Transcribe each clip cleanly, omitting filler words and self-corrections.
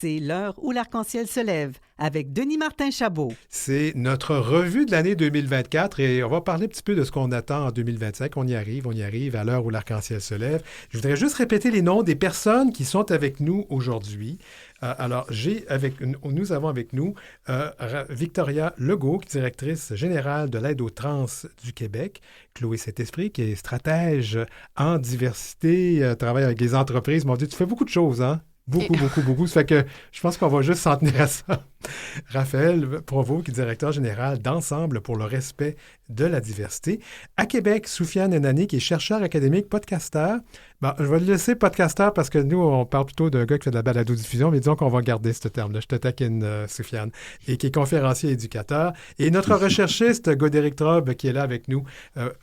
C'est l'heure où l'arc-en-ciel se lève avec Denis Martin-Chabot. C'est notre revue de l'année 2024 et on va parler un petit peu de ce qu'on attend en 2025. On y arrive à l'heure où l'arc-en-ciel se lève. Je voudrais juste répéter les noms des personnes qui sont avec nous aujourd'hui. Alors, nous avons avec nous Victoria Legault, directrice générale de l'aide aux trans du Québec, Chloé Saint-Esprit, qui est stratège en diversité, travaille avec les entreprises. Mon Dieu, tu fais beaucoup de choses, hein? Beaucoup. Ça fait que je pense qu'on va juste s'en tenir à ça. Raphaël Provost, qui est directeur général d'Ensemble pour le respect de la diversité. À Québec, Soufiane Enani, qui est chercheur académique, podcasteur. Bon, je vais le laisser podcasteur parce que nous, on parle plutôt d'un gars qui fait de la balado-diffusion, mais disons qu'on va garder ce terme-là. Je te taquine, Soufiane. Et qui est conférencier et éducateur. Et notre recherchiste, Godéric Trobe, qui est là avec nous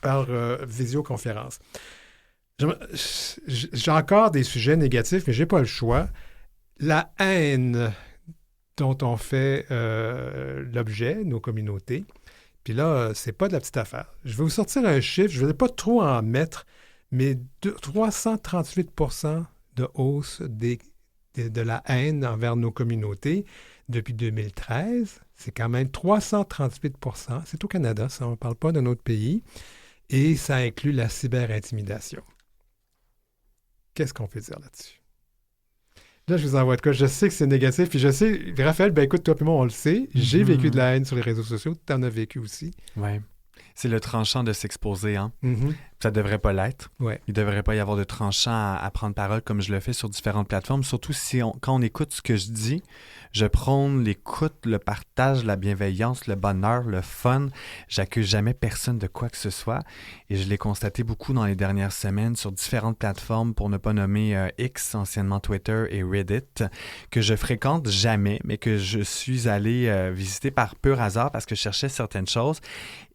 par visioconférence. J'ai encore des sujets négatifs, mais j'ai pas le choix. La haine dont on fait l'objet, nos communautés. Puis là, c'est pas de la petite affaire. Je vais vous sortir un chiffre, je ne vais pas trop en mettre, mais 338 % de hausse de la haine envers nos communautés depuis 2013. C'est quand même 338 %. C'est au Canada, ça, on ne parle pas d'un autre pays. Et ça inclut la cyberintimidation. Qu'est-ce qu'on peut dire là-dessus? Là, je vous envoie de quoi. Je sais que c'est négatif, puis je sais, Raphaël, ben écoute, toi et moi, on le sait. J'ai vécu de la haine sur les réseaux sociaux. Tu en as vécu aussi. Oui. C'est le tranchant de s'exposer, hein? Mm-hmm. Ça devrait pas l'être. Ouais. Il devrait pas y avoir de tranchant à prendre parole comme je le fais sur différentes plateformes. Surtout quand on écoute ce que je dis, je prône l'écoute, le partage, la bienveillance, le bonheur, le fun. J'accuse jamais personne de quoi que ce soit. Et je l'ai constaté beaucoup dans les dernières semaines sur différentes plateformes, pour ne pas nommer X, anciennement Twitter, et Reddit, que je fréquente jamais, mais que je suis allé visiter par pur hasard parce que je cherchais certaines choses.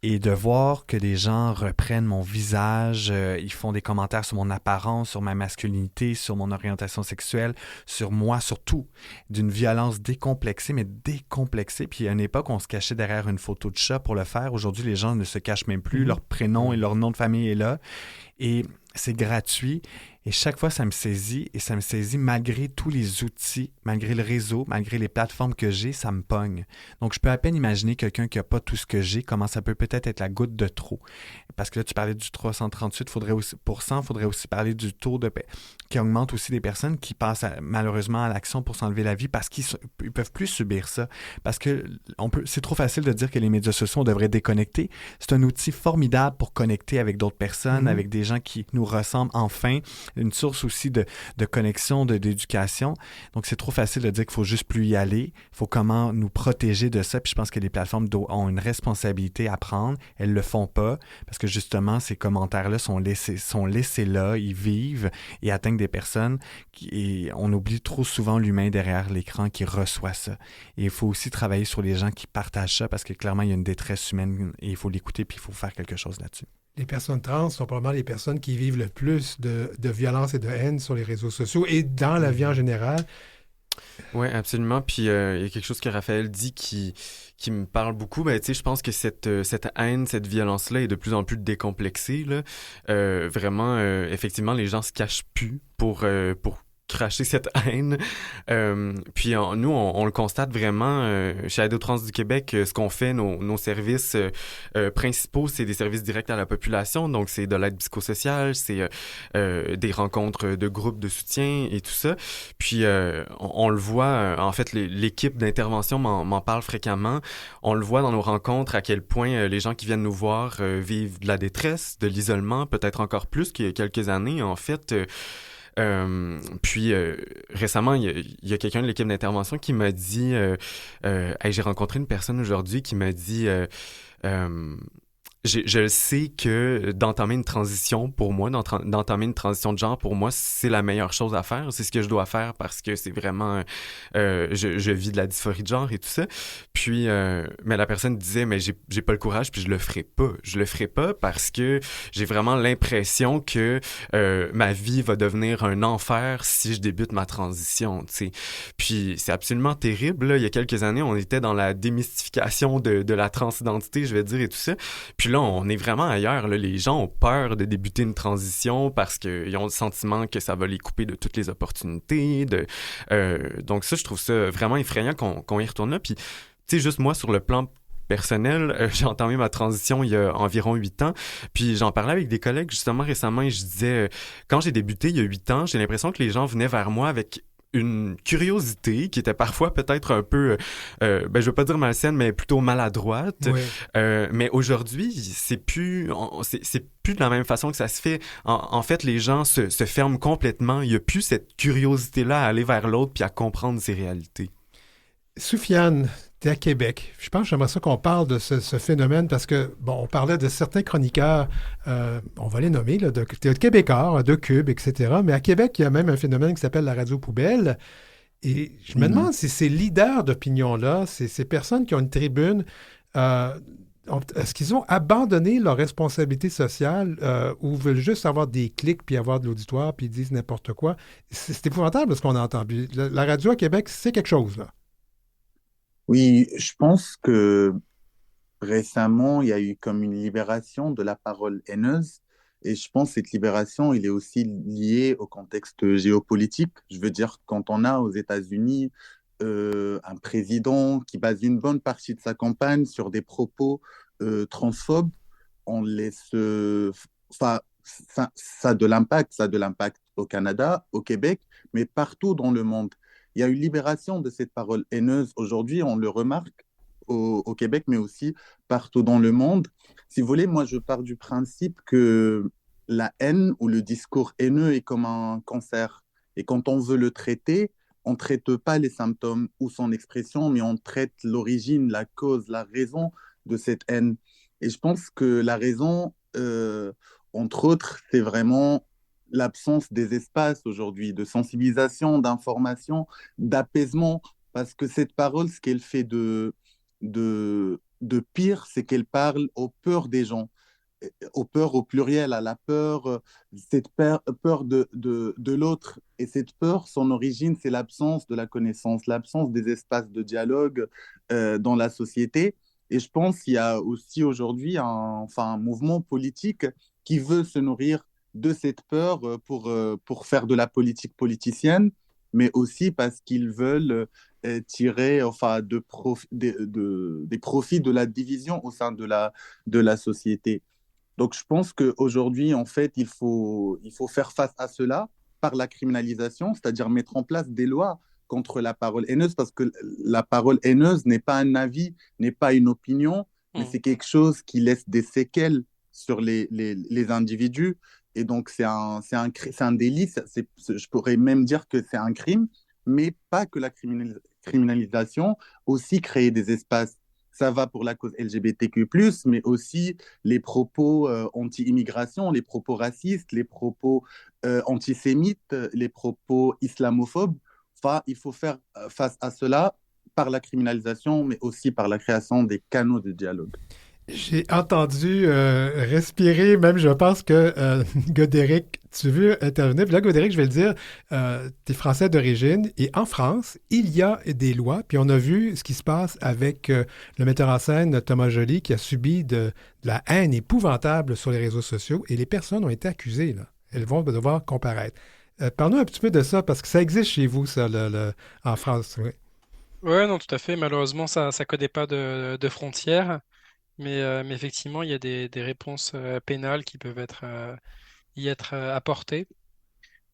Et de voir que les gens reprennent mon visage, ils font des commentaires sur mon apparence, sur ma masculinité, sur mon orientation sexuelle, sur moi, surtout, d'une violence décomplexée, mais décomplexée. Puis à une époque, on se cachait derrière une photo de chat pour le faire. Aujourd'hui, les gens ne se cachent même plus. Leur prénom et leur nom de famille est là. Et c'est gratuit. Et chaque fois, ça me saisit. Et ça me saisit malgré tous les outils, malgré le réseau, malgré les plateformes que j'ai, ça me pogne. Donc, je peux à peine imaginer quelqu'un qui n'a pas tout ce que j'ai, comment ça peut peut-être être la goutte de trop. Parce que là, tu parlais du 338, faudrait aussi parler du taux de paix, qui augmente aussi des personnes qui passent malheureusement à l'action pour s'enlever la vie parce qu'ils ne peuvent plus subir ça. Parce que c'est trop facile de dire que les médias sociaux, on devrait déconnecter. C'est un outil formidable pour connecter avec d'autres personnes, avec des gens qui nous ressemblent enfin. Une source aussi de connexion, d'éducation. Donc, c'est trop facile de dire qu'il faut juste plus y aller. Il faut comment nous protéger de ça. Puis je pense que les plateformes ont une responsabilité à prendre. Elles le font pas parce que justement, ces commentaires-là sont laissés là, ils vivent et atteignent des personnes. Et on oublie trop souvent l'humain derrière l'écran qui reçoit ça. Et il faut aussi travailler sur les gens qui partagent ça parce que clairement, il y a une détresse humaine et il faut l'écouter puis il faut faire quelque chose là-dessus. Les personnes trans sont probablement les personnes qui vivent le plus de violence et de haine sur les réseaux sociaux et dans la vie en général. Oui, absolument. Puis il y a quelque chose que Raphaël dit qui me parle beaucoup. Ben, tu sais, je pense que cette haine, cette violence-là est de plus en plus décomplexée. Là. Vraiment, effectivement, les gens se cachent plus pour cracher cette haine. Puis nous, on le constate vraiment chez Aide aux trans du Québec. Ce qu'on fait, nos services principaux, c'est des services directs à la population. Donc, c'est de l'aide psychosociale, c'est des rencontres de groupes de soutien et tout ça. Puis, on le voit, en fait, l'équipe d'intervention m'en parle fréquemment. On le voit dans nos rencontres à quel point les gens qui viennent nous voir vivent de la détresse, de l'isolement, peut-être encore plus qu'il y a quelques années, en fait. Puis récemment, il y a quelqu'un de l'équipe d'intervention qui m'a dit hey, j'ai rencontré une personne aujourd'hui qui m'a dit je le sais que d'entamer une transition pour moi, d'entamer une transition de genre pour moi, c'est la meilleure chose à faire. C'est ce que je dois faire parce que c'est vraiment... je vis de la dysphorie de genre et tout ça. Puis, mais la personne disait, mais j'ai pas le courage puis je le ferai pas. Je le ferai pas parce que j'ai vraiment l'impression que ma vie va devenir un enfer si je débute ma transition, tu sais. Puis c'est absolument terrible, là. Il y a quelques années, on était dans la démystification de la transidentité, je vais dire, et tout ça. Puis là, on est vraiment ailleurs. Là. Les gens ont peur de débuter une transition parce qu'ils ont le sentiment que ça va les couper de toutes les opportunités. Donc ça, je trouve ça vraiment effrayant qu'on y retourne là. Puis, tu sais, juste moi, sur le plan personnel, j'ai entamé ma transition il y a environ 8 ans. Puis j'en parlais avec des collègues justement récemment et je disais, quand j'ai débuté il y a 8 ans, j'ai l'impression que les gens venaient vers moi avec une curiosité qui était parfois peut-être un peu, je veux pas dire malsaine, mais plutôt maladroite. Oui. Mais aujourd'hui, c'est plus de la même façon que ça se fait. En fait, les gens se ferment complètement. Il y a plus cette curiosité-là à aller vers l'autre puis à comprendre ses réalités. Soufiane, tu es à Québec. Je pense que j'aimerais ça qu'on parle de ce phénomène parce que, bon, on parlait de certains chroniqueurs, on va les nommer, là, de Québécois, de Cube, etc. Mais à Québec, il y a même un phénomène qui s'appelle la radio poubelle. Et je me demande si ces leaders d'opinion-là, ces personnes qui ont une tribune, est-ce qu'ils ont abandonné leur responsabilité sociale ou veulent juste avoir des clics puis avoir de l'auditoire puis ils disent n'importe quoi? C'est épouvantable ce qu'on entend. Puis la radio à Québec, c'est quelque chose, là. Oui, je pense que récemment, il y a eu comme une libération de la parole haineuse. Et je pense que cette libération, il est aussi liée au contexte géopolitique. Je veux dire, quand on a aux États-Unis un président qui base une bonne partie de sa campagne sur des propos transphobes, on laisse... Enfin, ça a de l'impact. Ça a de l'impact au Canada, au Québec, mais partout dans le monde. Il y a une libération de cette parole haineuse. Aujourd'hui, on le remarque au Québec, mais aussi partout dans le monde. Si vous voulez, moi, je pars du principe que la haine ou le discours haineux est comme un cancer. Et quand on veut le traiter, on ne traite pas les symptômes ou son expression, mais on traite l'origine, la cause, la raison de cette haine. Et je pense que la raison, entre autres, c'est vraiment l'absence des espaces aujourd'hui, de sensibilisation, d'information, d'apaisement, parce que cette parole, ce qu'elle fait de pire, c'est qu'elle parle aux peurs des gens, aux peurs au pluriel, à la peur, cette peur de l'autre. Et cette peur, son origine, c'est l'absence de la connaissance, l'absence des espaces de dialogue dans la société. Et je pense qu'il y a aussi aujourd'hui un mouvement politique qui veut se nourrir de cette peur pour faire de la politique politicienne, mais aussi parce qu'ils veulent tirer des profits de la division au sein de la société. Donc, je pense qu'aujourd'hui, en fait, il faut faire face à cela par la criminalisation, c'est-à-dire mettre en place des lois contre la parole haineuse, parce que la parole haineuse n'est pas un avis, n'est pas une opinion, mais c'est quelque chose qui laisse des séquelles sur les individus. Et donc, c'est un délit, je pourrais même dire que c'est un crime, mais pas que la criminalisation, aussi créer des espaces. Ça va pour la cause LGBTQ+, mais aussi les propos anti-immigration, les propos racistes, les propos antisémites, les propos islamophobes. Enfin, il faut faire face à cela par la criminalisation, mais aussi par la création des canaux de dialogue. J'ai entendu respirer, même je pense que Godéric, tu veux intervenir. Puis là, Godéric, je vais le dire, tu es français d'origine et en France, il y a des lois. Puis on a vu ce qui se passe avec le metteur en scène Thomas Joly qui a subi de la haine épouvantable sur les réseaux sociaux et les personnes ont été accusées, là. Elles vont devoir comparaître. Parle-nous un petit peu de ça parce que ça existe chez vous, ça, en France. Oui. Ouais, non, tout à fait. Malheureusement, ça ne connaît pas de frontières. Mais effectivement, il y a des réponses pénales qui peuvent y être apportées.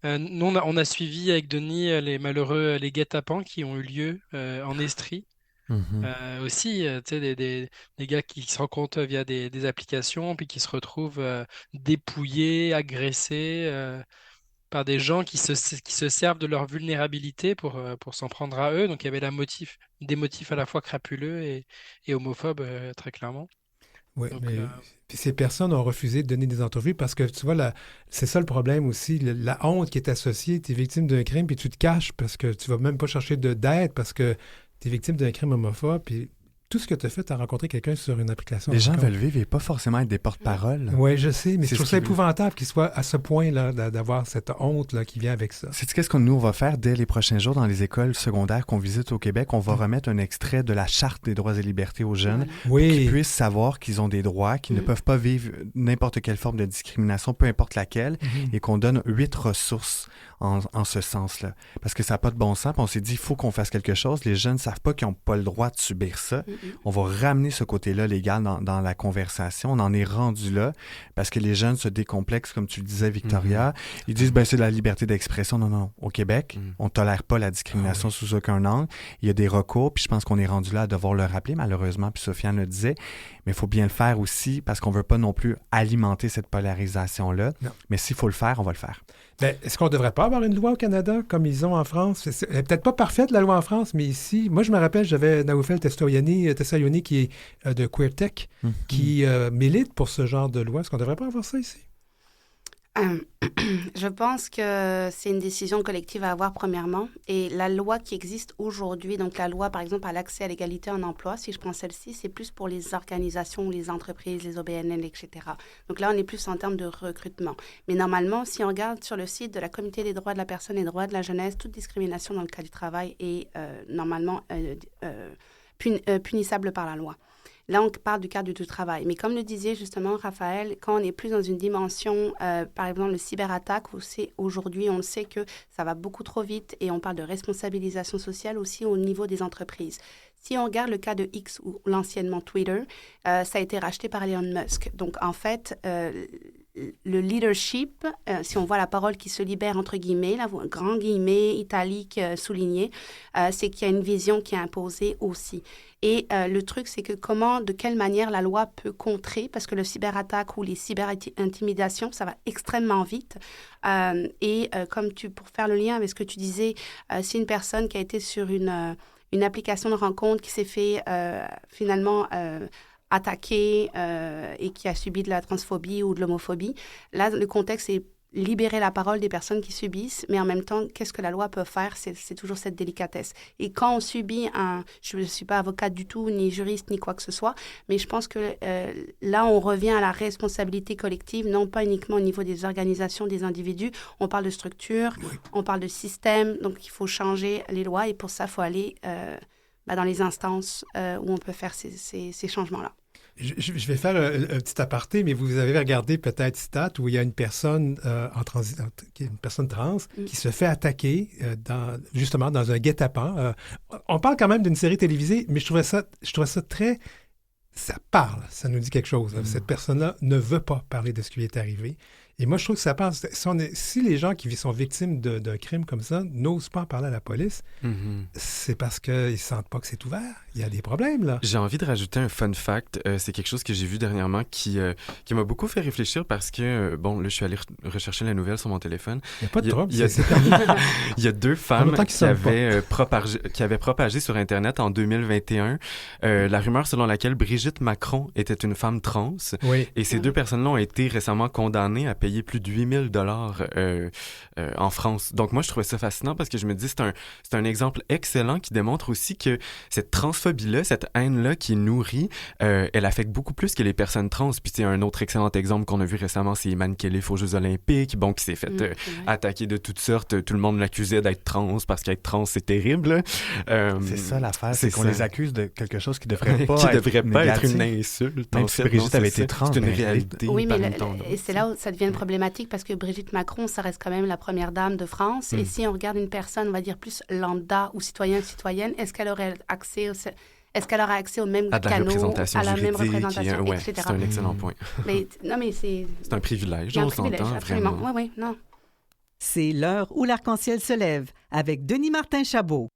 Nous, on a suivi avec Denis les malheureux, les guet-apens qui ont eu lieu en Estrie. Mhm. Aussi, tu sais, des gars qui se rencontrent via des applications, puis qui se retrouvent dépouillés, agressés par des gens qui se servent de leur vulnérabilité pour s'en prendre à eux. Donc, il y avait des motifs à la fois crapuleux et homophobes, très clairement. Oui, Donc, mais puis ces personnes ont refusé de donner des entrevues parce que, tu vois, c'est ça le problème aussi, la honte qui est associée. Tu es victime d'un crime, puis tu te caches parce que tu vas même pas chercher d'aide parce que tu es victime d'un crime homophobe, puis tout ce que tu as fait, tu as rencontré quelqu'un sur une application. Les gens veulent vivre et pas forcément être des porte-paroles. Oui, je sais, mais je C'est trouve ce ça qu'ils veulent. épouvantable qu'il soit à ce point-là, d'avoir cette honte là, qui vient avec ça. Sais-tu qu'est-ce que nous, on va faire dès les prochains jours dans les écoles secondaires qu'on visite au Québec? On va remettre un extrait de la Charte des droits et libertés aux jeunes pour qu'ils Oui, puissent savoir qu'ils ont des droits, qu'ils ne peuvent pas vivre n'importe quelle forme de discrimination, peu importe laquelle, et qu'on donne 8 ressources en ce sens-là. Parce que ça n'a pas de bon sens. Puis on s'est dit, il faut qu'on fasse quelque chose. Les jeunes ne savent pas qu'ils n'ont pas le droit de subir ça. On va ramener ce côté-là légal dans la conversation. On en est rendu là parce que les jeunes se décomplexent, comme tu le disais, Victoria. Ils disent, ben c'est de la liberté d'expression. Non, non. Au Québec, on ne tolère pas la discrimination sous aucun angle. Il y a des recours, puis je pense qu'on est rendu là à devoir le rappeler, malheureusement, puis Sofiane le disait. Mais il faut bien le faire aussi parce qu'on ne veut pas non plus alimenter cette polarisation-là. Non. Mais s'il faut le faire, on va le faire. ben, est-ce qu'on ne devrait pas avoir une loi au Canada comme ils ont en France? Elle n'est peut-être pas parfaite, la loi en France, mais ici, moi, je me rappelle, j'avais Naoufel Tessayoni qui est de Queer Tech, qui milite pour ce genre de loi. Est-ce qu'on ne devrait pas avoir ça ici? Je pense que c'est une décision collective à avoir premièrement. Et la loi qui existe aujourd'hui, donc la loi par exemple à l'accès à l'égalité en emploi, si je prends celle-ci, c'est plus pour les organisations, les entreprises, les OBNL, etc. Donc là, on est plus en termes de recrutement. Mais normalement, si on regarde sur le site de la Comité des droits de la personne et des droits de la jeunesse, toute discrimination dans le cas du travail est normalement punissable par la loi. Là, on parle du cadre du travail. Mais comme le disait justement Raphaël, quand on est plus dans une dimension, par exemple, le cyberattaque, aussi, aujourd'hui, on le sait que ça va beaucoup trop vite et on parle de responsabilisation sociale aussi au niveau des entreprises. Si on regarde le cas de X ou l'anciennement Twitter, ça a été racheté par Elon Musk. Donc, en fait, le leadership, si on voit la parole qui se libère entre guillemets, là, grand guillemets, italique, souligné, c'est qu'il y a une vision qui est imposée aussi. Et le truc, c'est que de quelle manière la loi peut contrer, parce que le cyberattaque ou les cyberintimidations, ça va extrêmement vite. Pour faire le lien avec ce que tu disais, si une personne qui a été sur une application de rencontre qui s'est fait finalement attaquer et qui a subi de la transphobie ou de l'homophobie, là, le contexte est libérer la parole des personnes qui subissent, mais en même temps, qu'est-ce que la loi peut faire? C'est toujours cette délicatesse. Et quand on subit je ne suis pas avocate du tout, ni juriste, ni quoi que ce soit, mais je pense que là, on revient à la responsabilité collective, non pas uniquement au niveau des organisations, des individus. On parle de structure, on parle de système, donc il faut changer les lois et pour ça, il faut aller dans les instances où on peut faire ces changements-là. Je vais faire un petit aparté, mais vous avez regardé peut-être Stat où il y a une personne une personne trans qui se fait attaquer justement dans un guet-apens. On parle quand même d'une série télévisée, mais je trouvais ça très... Ça parle, ça nous dit quelque chose. Cette personne-là ne veut pas parler de ce qui lui est arrivé. Et moi, je trouve que ça parle. Si les gens qui sont victimes d'un crime comme ça n'osent pas en parler à la police, c'est parce qu'ils ne sentent pas que c'est ouvert. Il y a des problèmes, là. J'ai envie de rajouter un fun fact. C'est quelque chose que j'ai vu dernièrement qui m'a beaucoup fait réfléchir parce que, là, je suis allé rechercher la nouvelle sur mon téléphone. Il n'y a pas de trouble. Il y a deux femmes qui avaient propagé sur Internet en 2021 la rumeur selon laquelle Brigitte Macron était une femme trans. Oui. Et ces deux personnes-là ont été récemment condamnées à payer plus de 8 000 $ en France. Donc moi, je trouvais ça fascinant parce que je me dis c'est un exemple excellent qui démontre aussi que cette transphobie-là, cette haine-là qui est nourrie, elle affecte beaucoup plus que les personnes trans. Puis c'est un autre excellent exemple qu'on a vu récemment, c'est Imane Khelif aux Jeux Olympiques, qui s'est fait attaquer de toutes sortes. Tout le monde l'accusait d'être trans parce qu'être trans, c'est terrible. C'est ça l'affaire, c'est qu'on les accuse de quelque chose qui ne devrait pas être une insulte. Même si Brigitte avait été trans. C'est une réalité. Oui, mais c'est là où ça devient problématique parce que Brigitte Macron, ça reste quand même la première dame de France. Et si on regarde une personne, on va dire plus lambda ou citoyenne, est-ce qu'elle aurait accès aux mêmes canaux, à la même représentation, etc. C'est un excellent point. Mais c'est un privilège, on s'entend. Absolument. Vraiment. Oui, non. C'est l'heure où l'arc-en-ciel se lève avec Denis Martin Chabot.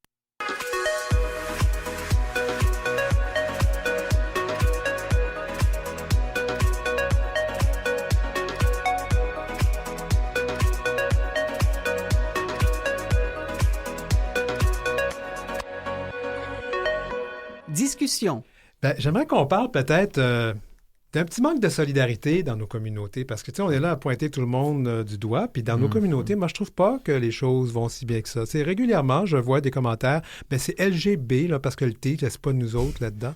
Discussion. J'aimerais qu'on parle peut-être d'un petit manque de solidarité dans nos communautés, parce que, tu sais, on est là à pointer tout le monde du doigt, puis dans nos communautés, moi, je trouve pas que les choses vont si bien que ça. Régulièrement, je vois des commentaires, c'est LGB, là, parce que le T, c'est pas nous autres là-dedans,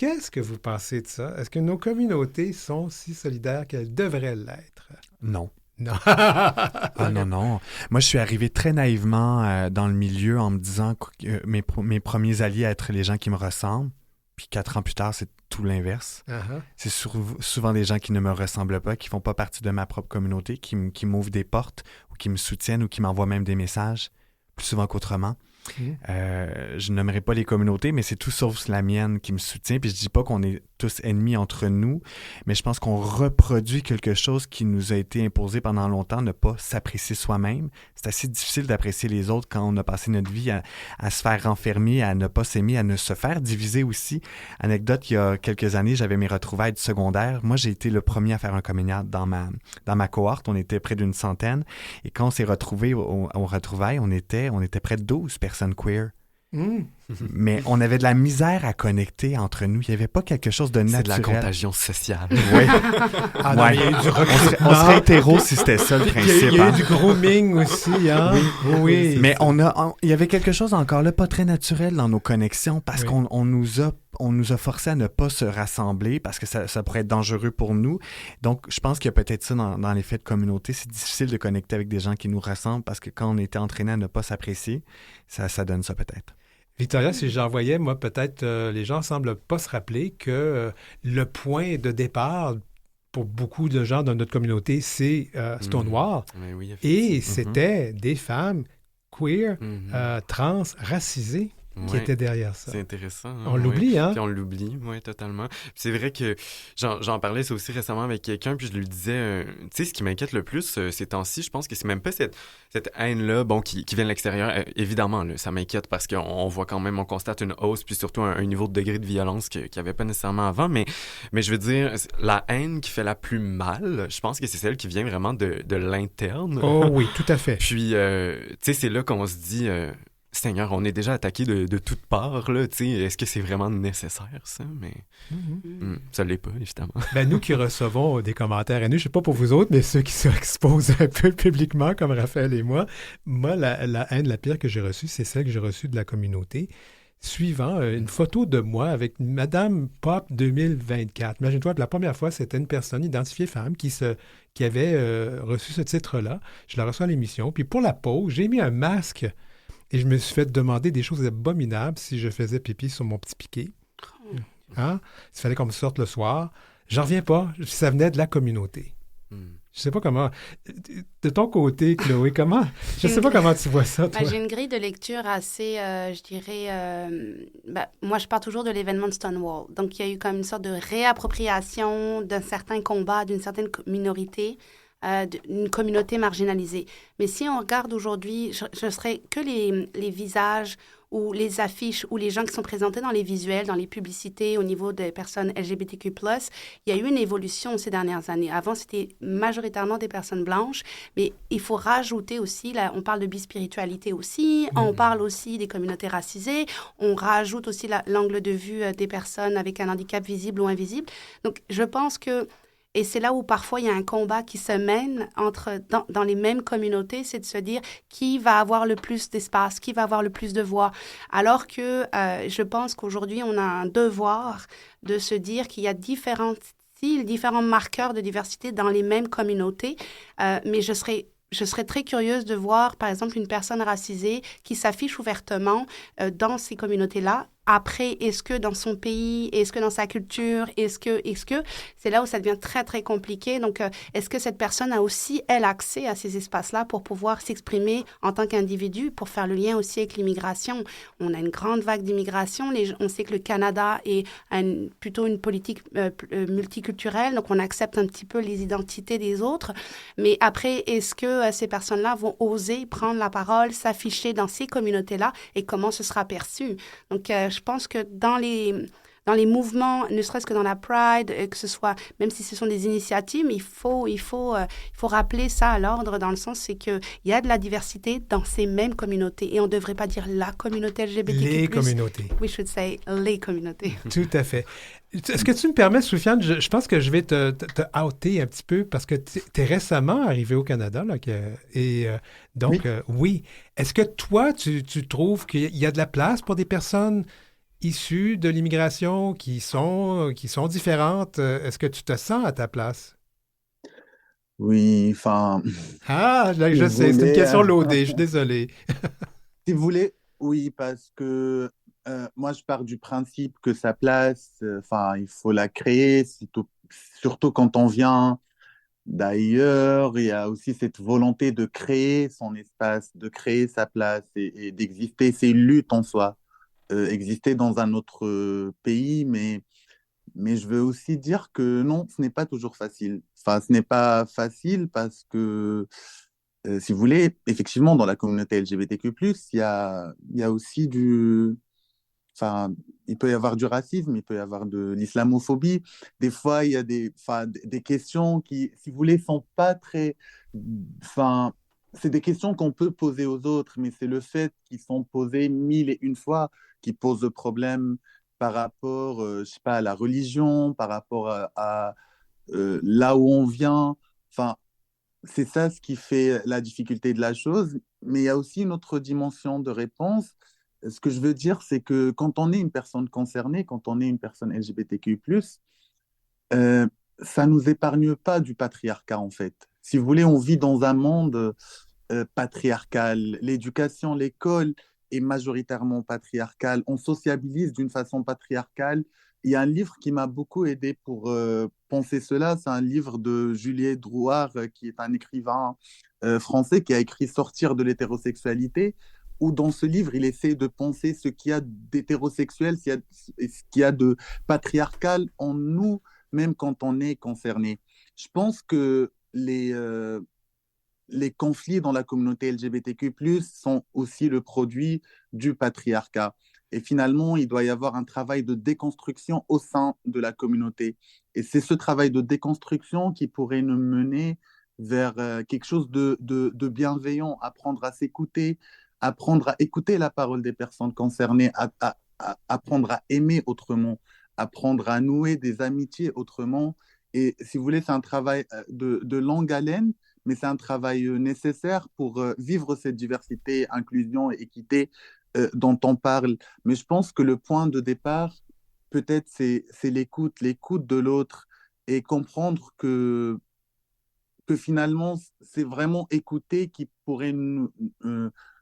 Qu'est-ce que vous pensez de ça? Est-ce que nos communautés sont si solidaires qu'elles devraient l'être? Non. Non. Ah non, non. Moi, je suis arrivé très naïvement dans le milieu en me disant que mes premiers alliés à être les gens qui me ressemblent. Puis 4 ans plus tard, c'est tout l'inverse. Uh-huh. C'est souvent des gens qui ne me ressemblent pas, qui font pas partie de ma propre communauté, qui m'ouvrent des portes ou qui me soutiennent ou qui m'envoient même des messages, plus souvent qu'autrement. Je nommerai pas les communautés, mais c'est tout sauf la mienne qui me soutient. Puis je dis pas qu'on est tous ennemis entre nous, mais je pense qu'on reproduit quelque chose qui nous a été imposé pendant longtemps, ne pas s'apprécier soi-même. C'est assez difficile d'apprécier les autres quand on a passé notre vie à se faire renfermer, à ne pas s'aimer, à ne se faire diviser aussi. Anecdote, il y a quelques années, j'avais mes retrouvailles du secondaire. Moi, j'ai été le premier à faire un coming out dans ma cohorte. On était près d'une centaine. Et quand on s'est retrouvés aux retrouvailles, on était près de 12 personnes queer. Mais on avait de la misère à connecter entre nous. Il n'y avait pas quelque chose de naturel. C'est de la contagion sociale. Oui. Ah non, il y a eu du recrutement. On serait hétéro si c'était ça le principe. Il y a eu du grooming aussi, hein? Oui. Mais il y avait quelque chose encore là, pas très naturel dans nos connexions parce qu'on nous a forcé à ne pas se rassembler parce que ça pourrait être dangereux pour nous. Donc, je pense qu'il y a peut-être ça dans l'effet de communauté. C'est difficile de connecter avec des gens qui nous ressemblent parce que quand on était entraîné à ne pas s'apprécier, ça donne ça peut-être. Victoria, si j'en voyais, moi, peut-être les gens ne semblent pas se rappeler que le point de départ pour beaucoup de gens dans notre communauté, c'est Stonewall. Oui, et c'était des femmes queer, trans, racisées qui étaient derrière ça. C'est intéressant. Hein? On l'oublie, hein? Puis on l'oublie, oui, totalement. Puis c'est vrai que j'en parlais ça aussi récemment avec quelqu'un, puis je lui disais, tu sais, ce qui m'inquiète le plus ces temps-ci, je pense que c'est même pas cette haine-là, bon, qui vient de l'extérieur. Évidemment, là, ça m'inquiète parce qu'on voit quand même, on constate une hausse, puis surtout un niveau de degré de violence qu'il n'y avait pas nécessairement avant. Mais je veux dire, la haine qui fait la plus mal, je pense que c'est celle qui vient vraiment de l'interne. Oh oui, tout à fait. Puis, tu sais, c'est là qu'on se dit... Seigneur, on est déjà attaqué de toutes parts, là, tu sais, est-ce que c'est vraiment nécessaire, ça? Mais ça l'est pas, évidemment. Ben, nous qui recevons des commentaires haineux, je sais pas pour vous autres, mais ceux qui s'exposent un peu publiquement, comme Raphaël et moi, la haine la pire que j'ai reçue, c'est celle que j'ai reçue de la communauté, suivant une photo de moi avec Madame Pop 2024. Imagine-toi, la première fois, c'était une personne identifiée femme qui avait reçu ce titre-là. Je la reçois à l'émission, puis pour la pause, j'ai mis un masque. Et je me suis fait demander des choses abominables si je faisais pipi sur mon petit piqué. Hein? Il fallait qu'on me sorte le soir. J'en reviens pas. Ça venait de la communauté. Je sais pas comment... De ton côté, Chloé, comment... Je sais pas comment tu vois ça, toi. J'ai une grille de lecture assez, je dirais... moi, je pars toujours de l'événement de Stonewall. Donc, il y a eu comme une sorte de réappropriation d'un certain combat, d'une certaine minorité, d'une communauté marginalisée. Mais si on regarde aujourd'hui, je serais que les visages ou les affiches ou les gens qui sont présentés dans les visuels, dans les publicités au niveau des personnes LGBTQ+, il y a eu une évolution ces dernières années. Avant, c'était majoritairement des personnes blanches, mais il faut rajouter aussi, là, on parle de bispiritualité aussi, on parle aussi des communautés racisées, on rajoute aussi l'angle de vue des personnes avec un handicap visible ou invisible. Donc, je pense que et c'est là où parfois il y a un combat qui se mène dans les mêmes communautés, c'est de se dire qui va avoir le plus d'espace, qui va avoir le plus de voix. Alors que je pense qu'aujourd'hui, on a un devoir de se dire qu'il y a différents marqueurs de diversité dans les mêmes communautés. Mais je serais très curieuse de voir, par exemple, une personne racisée qui s'affiche ouvertement dans ces communautés-là. Après, est-ce que dans son pays, est-ce que dans sa culture, est-ce que, c'est là où ça devient très, très compliqué. Donc, est-ce que cette personne a aussi, elle, accès à ces espaces-là pour pouvoir s'exprimer en tant qu'individu, pour faire le lien aussi avec l'immigration? On a une grande vague d'immigration. On sait que le Canada est plutôt une politique multiculturelle, donc on accepte un petit peu les identités des autres. Mais après, est-ce que ces personnes-là vont oser prendre la parole, s'afficher dans ces communautés-là et comment ce sera perçu? Donc, je pense que dans les mouvements, ne serait-ce que dans la Pride, que ce soit, même si ce sont des initiatives, il faut rappeler ça à l'ordre dans le sens, c'est qu'il y a de la diversité dans ces mêmes communautés. Et on ne devrait pas dire la communauté LGBTQ+. Les communautés. We should say les communautés. Tout à fait. Est-ce que tu me permets, Soufiane, je pense que je vais te outer un petit peu parce que tu es récemment arrivé au Canada. Là, donc, oui. Est-ce que toi, tu trouves qu'il y a de la place pour des personnes issues de l'immigration qui sont différentes. Est-ce que tu te sens à ta place? Oui, enfin, Ah, là, si je vous sais, c'est une voulez, question loadée, je suis désolé. si vous voulez, oui, parce que moi, je pars du principe que sa place, enfin, il faut la créer, surtout quand on vient d'ailleurs. Il y a aussi cette volonté de créer son espace, de créer sa place et d'exister. C'est une lutte en soi, exister dans un autre pays, mais je veux aussi dire que non, ce n'est pas toujours facile. Enfin, ce n'est pas facile parce que, si vous voulez, effectivement, dans la communauté LGBTQ+, il y a aussi enfin, il peut y avoir du racisme, il peut y avoir de l'islamophobie. Des fois, il y a des questions qui, si vous voulez, sont pas très, enfin, c'est des questions qu'on peut poser aux autres, mais c'est le fait qu'ils sont posés mille et une fois qui pose le problème par rapport, je sais pas, à la religion, par rapport là où on vient. Enfin, c'est ça ce qui fait la difficulté de la chose, mais il y a aussi une autre dimension de réponse. Ce que je veux dire, c'est que quand on est une personne concernée, quand on est une personne LGBTQ+, euh, ça nous épargne pas du patriarcat, en fait. Si vous voulez, on vit dans un monde patriarcal. L'éducation, l'école est majoritairement patriarcale. On sociabilise d'une façon patriarcale. Il y a un livre qui m'a beaucoup aidé pour penser cela. C'est un livre de Juliette Drouard, qui est un écrivain français qui a écrit Sortir de l'hétérosexualité, où dans ce livre, il essaie de penser ce qu'il y a d'hétérosexuel, ce qu'il y a de patriarcal en nous, même quand on est concerné. Je pense que les conflits dans la communauté LGBTQ+, sont aussi le produit du patriarcat. Et finalement, il doit y avoir un travail de déconstruction au sein de la communauté. Et c'est ce travail de déconstruction qui pourrait nous mener vers quelque chose de bienveillant, apprendre à s'écouter, apprendre à écouter la parole des personnes concernées, apprendre à aimer autrement, apprendre à nouer des amitiés autrement. Et si vous voulez, c'est un travail de longue haleine, mais c'est un travail nécessaire pour vivre cette diversité, inclusion et équité dont on parle. Mais je pense que le point de départ, peut-être, c'est l'écoute de l'autre et comprendre que finalement, c'est vraiment écouter qui pourrait nous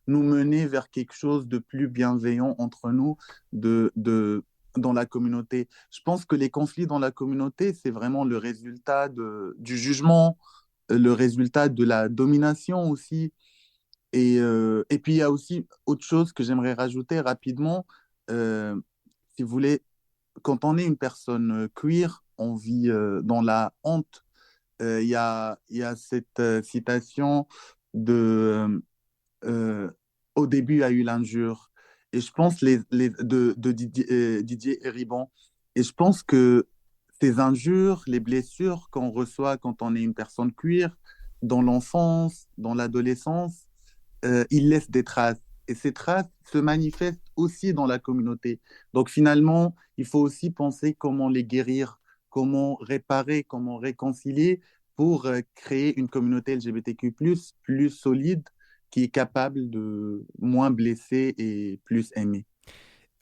mener vers quelque chose de plus bienveillant entre nous, dans la communauté. Je pense que les conflits dans la communauté, c'est vraiment le résultat du jugement, le résultat de la domination aussi. Et puis, il y a aussi autre chose que j'aimerais rajouter rapidement. Euh, Si vous voulez, quand on est une personne queer, on vit dans la honte. Il y a cette citation de au début, il y a eu l'injure. Et je pense de Didier Eribon. Et je pense que ces injures, les blessures qu'on reçoit quand on est une personne queer, dans l'enfance, dans l'adolescence, ils laissent des traces. Et ces traces se manifestent aussi dans la communauté. Donc finalement, il faut aussi penser comment les guérir, comment réparer, comment réconcilier pour créer une communauté LGBTQ+, plus solide, qui est capable de moins blesser et plus aimer.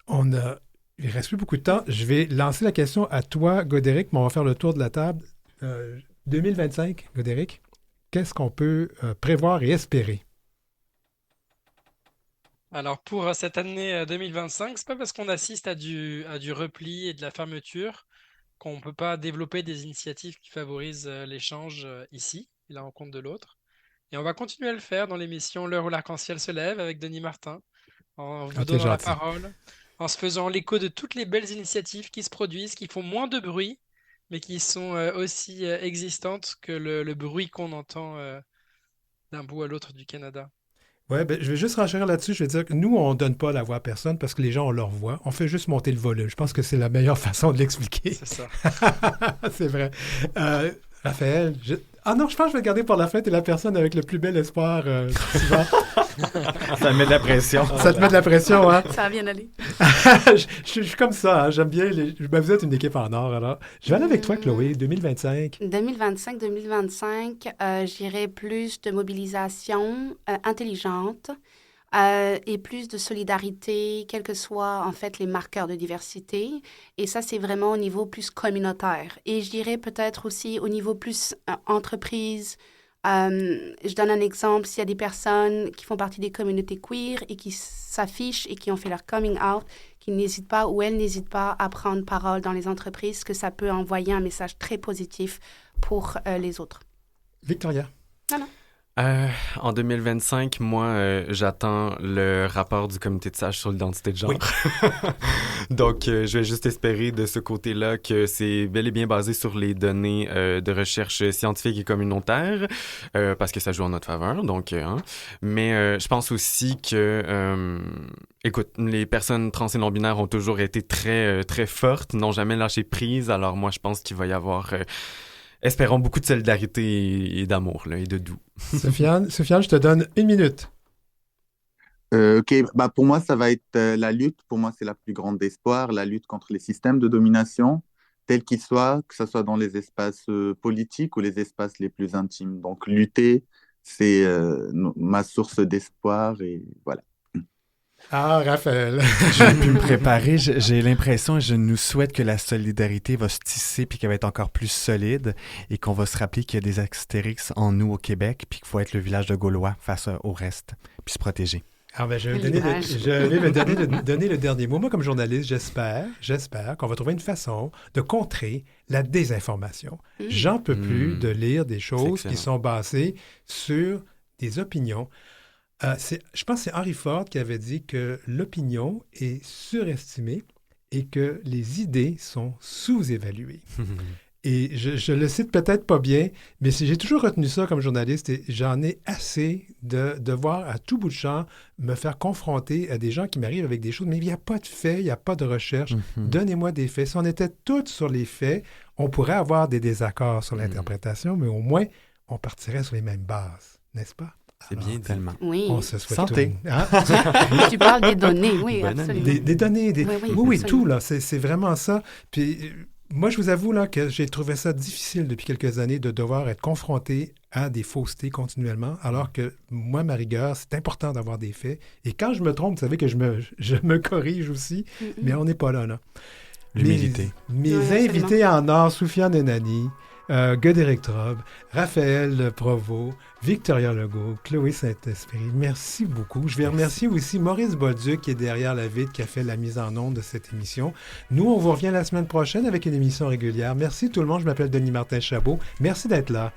Il ne reste plus beaucoup de temps. Je vais lancer la question à toi, Godéric, mais on va faire le tour de la table. 2025, Godéric, qu'est-ce qu'on peut prévoir et espérer? Alors pour cette année 2025, c'est pas parce qu'on assiste à du repli et de la fermeture qu'on ne peut pas développer des initiatives qui favorisent l'échange ici et la rencontre de l'autre. Et on va continuer à le faire dans l'émission L'heure où l'arc-en-ciel se lève avec Denis Martin, en vous Ah, t'es donnant la gentil. parole, en se faisant l'écho de toutes les belles initiatives qui se produisent, qui font moins de bruit, mais qui sont aussi existantes que le bruit qu'on entend d'un bout à l'autre du Canada. Ouais, ben, je vais juste renchérir là-dessus. Je vais dire que nous, on ne donne pas la voix à personne parce que les gens ont leur voix. On fait juste monter le volume. Je pense que c'est la meilleure façon de l'expliquer. C'est ça. C'est vrai. Raphaël, ah non, je pense que je vais le garder pour la fin. T'es la personne avec le plus bel espoir, souvent. Ça met de la pression. Ça te met de la pression, hein? Ça va bien aller. Je suis comme ça, hein. J'aime bien ben, vous êtes une équipe en or, alors. Je vais aller avec toi, Chloé, 2025. 2025, j'irai plus de mobilisation intelligente, et plus de solidarité, quels que soient en fait les marqueurs de diversité. Et ça, c'est vraiment au niveau plus communautaire. Et je dirais peut-être aussi au niveau plus entreprise. Je donne un exemple, s'il y a des personnes qui font partie des communautés queer et qui s'affichent et qui ont fait leur coming out, qui n'hésitent pas ou elles n'hésitent pas à prendre parole dans les entreprises, que ça peut envoyer un message très positif pour les autres. Victoria. Voilà. En 2025, moi, j'attends le rapport du comité de sages sur l'identité de genre. Oui. Donc, je vais juste espérer de ce côté-là que c'est bel et bien basé sur les données de recherche scientifique et communautaire, parce que ça joue en notre faveur. Donc, Mais je pense aussi que, écoute, les personnes trans et non-binaires ont toujours été très, très fortes, n'ont jamais lâché prise. Alors, moi, je pense qu'il va y avoir... espérons beaucoup de solidarité et d'amour là, et de doux. Sofiane, je te donne 1 minute. Ok, bah pour moi, ça va être la lutte. Pour moi, c'est la plus grande espoir, la lutte contre les systèmes de domination, tels qu'ils soient, que ce soit dans les espaces politiques ou les espaces les plus intimes. Donc, lutter, c'est ma source d'espoir et voilà. Ah, Raphaël. J'ai pu me préparer. J'ai l'impression et je nous souhaite que la solidarité va se tisser puis qu'elle va être encore plus solide et qu'on va se rappeler qu'il y a des Astérix en nous au Québec puis qu'il faut être le village de Gaulois face au reste puis se protéger. Alors, ben, je vais donner le dernier mot. Moi, comme journaliste, j'espère qu'on va trouver une façon de contrer la désinformation. J'en peux plus de lire des choses qui sont basées sur des opinions. Je pense que c'est Henry Ford qui avait dit que l'opinion est surestimée et que les idées sont sous-évaluées. Et je le cite peut-être pas bien, mais j'ai toujours retenu ça comme journaliste et j'en ai assez de devoir à tout bout de champ me faire confronter à des gens qui m'arrivent avec des choses, mais il n'y a pas de faits, il n'y a pas de recherche. Donnez-moi des faits. Si on était tous sur les faits, on pourrait avoir des désaccords sur l'interprétation, mais au moins, on partirait sur les mêmes bases, n'est-ce pas? C'est bien dit. Tellement. Oui. On se souhaite Santé. tout. Hein? Tu parles des données, oui, absolument. Des données, oui, absolument. tout, là, c'est vraiment ça. Puis moi, je vous avoue là, que j'ai trouvé ça difficile depuis quelques années de devoir être confronté à des faussetés continuellement, alors que moi, ma rigueur, c'est important d'avoir des faits. Et quand je me trompe, vous savez que je me corrige aussi, mais on n'est pas là. L'humilité. Mes invités en or, Soufiane Enani, Godéric Trobe, Raphaël Provost, Victoria Legault, Chloé Saint-Esprit, merci beaucoup. Je vais remercier aussi Maurice Bolduc qui est derrière la vitre, qui a fait la mise en onde de cette émission. Nous, on vous revient la semaine prochaine avec une émission régulière. Merci tout le monde, je m'appelle Denis Martin Chabot. Merci d'être là.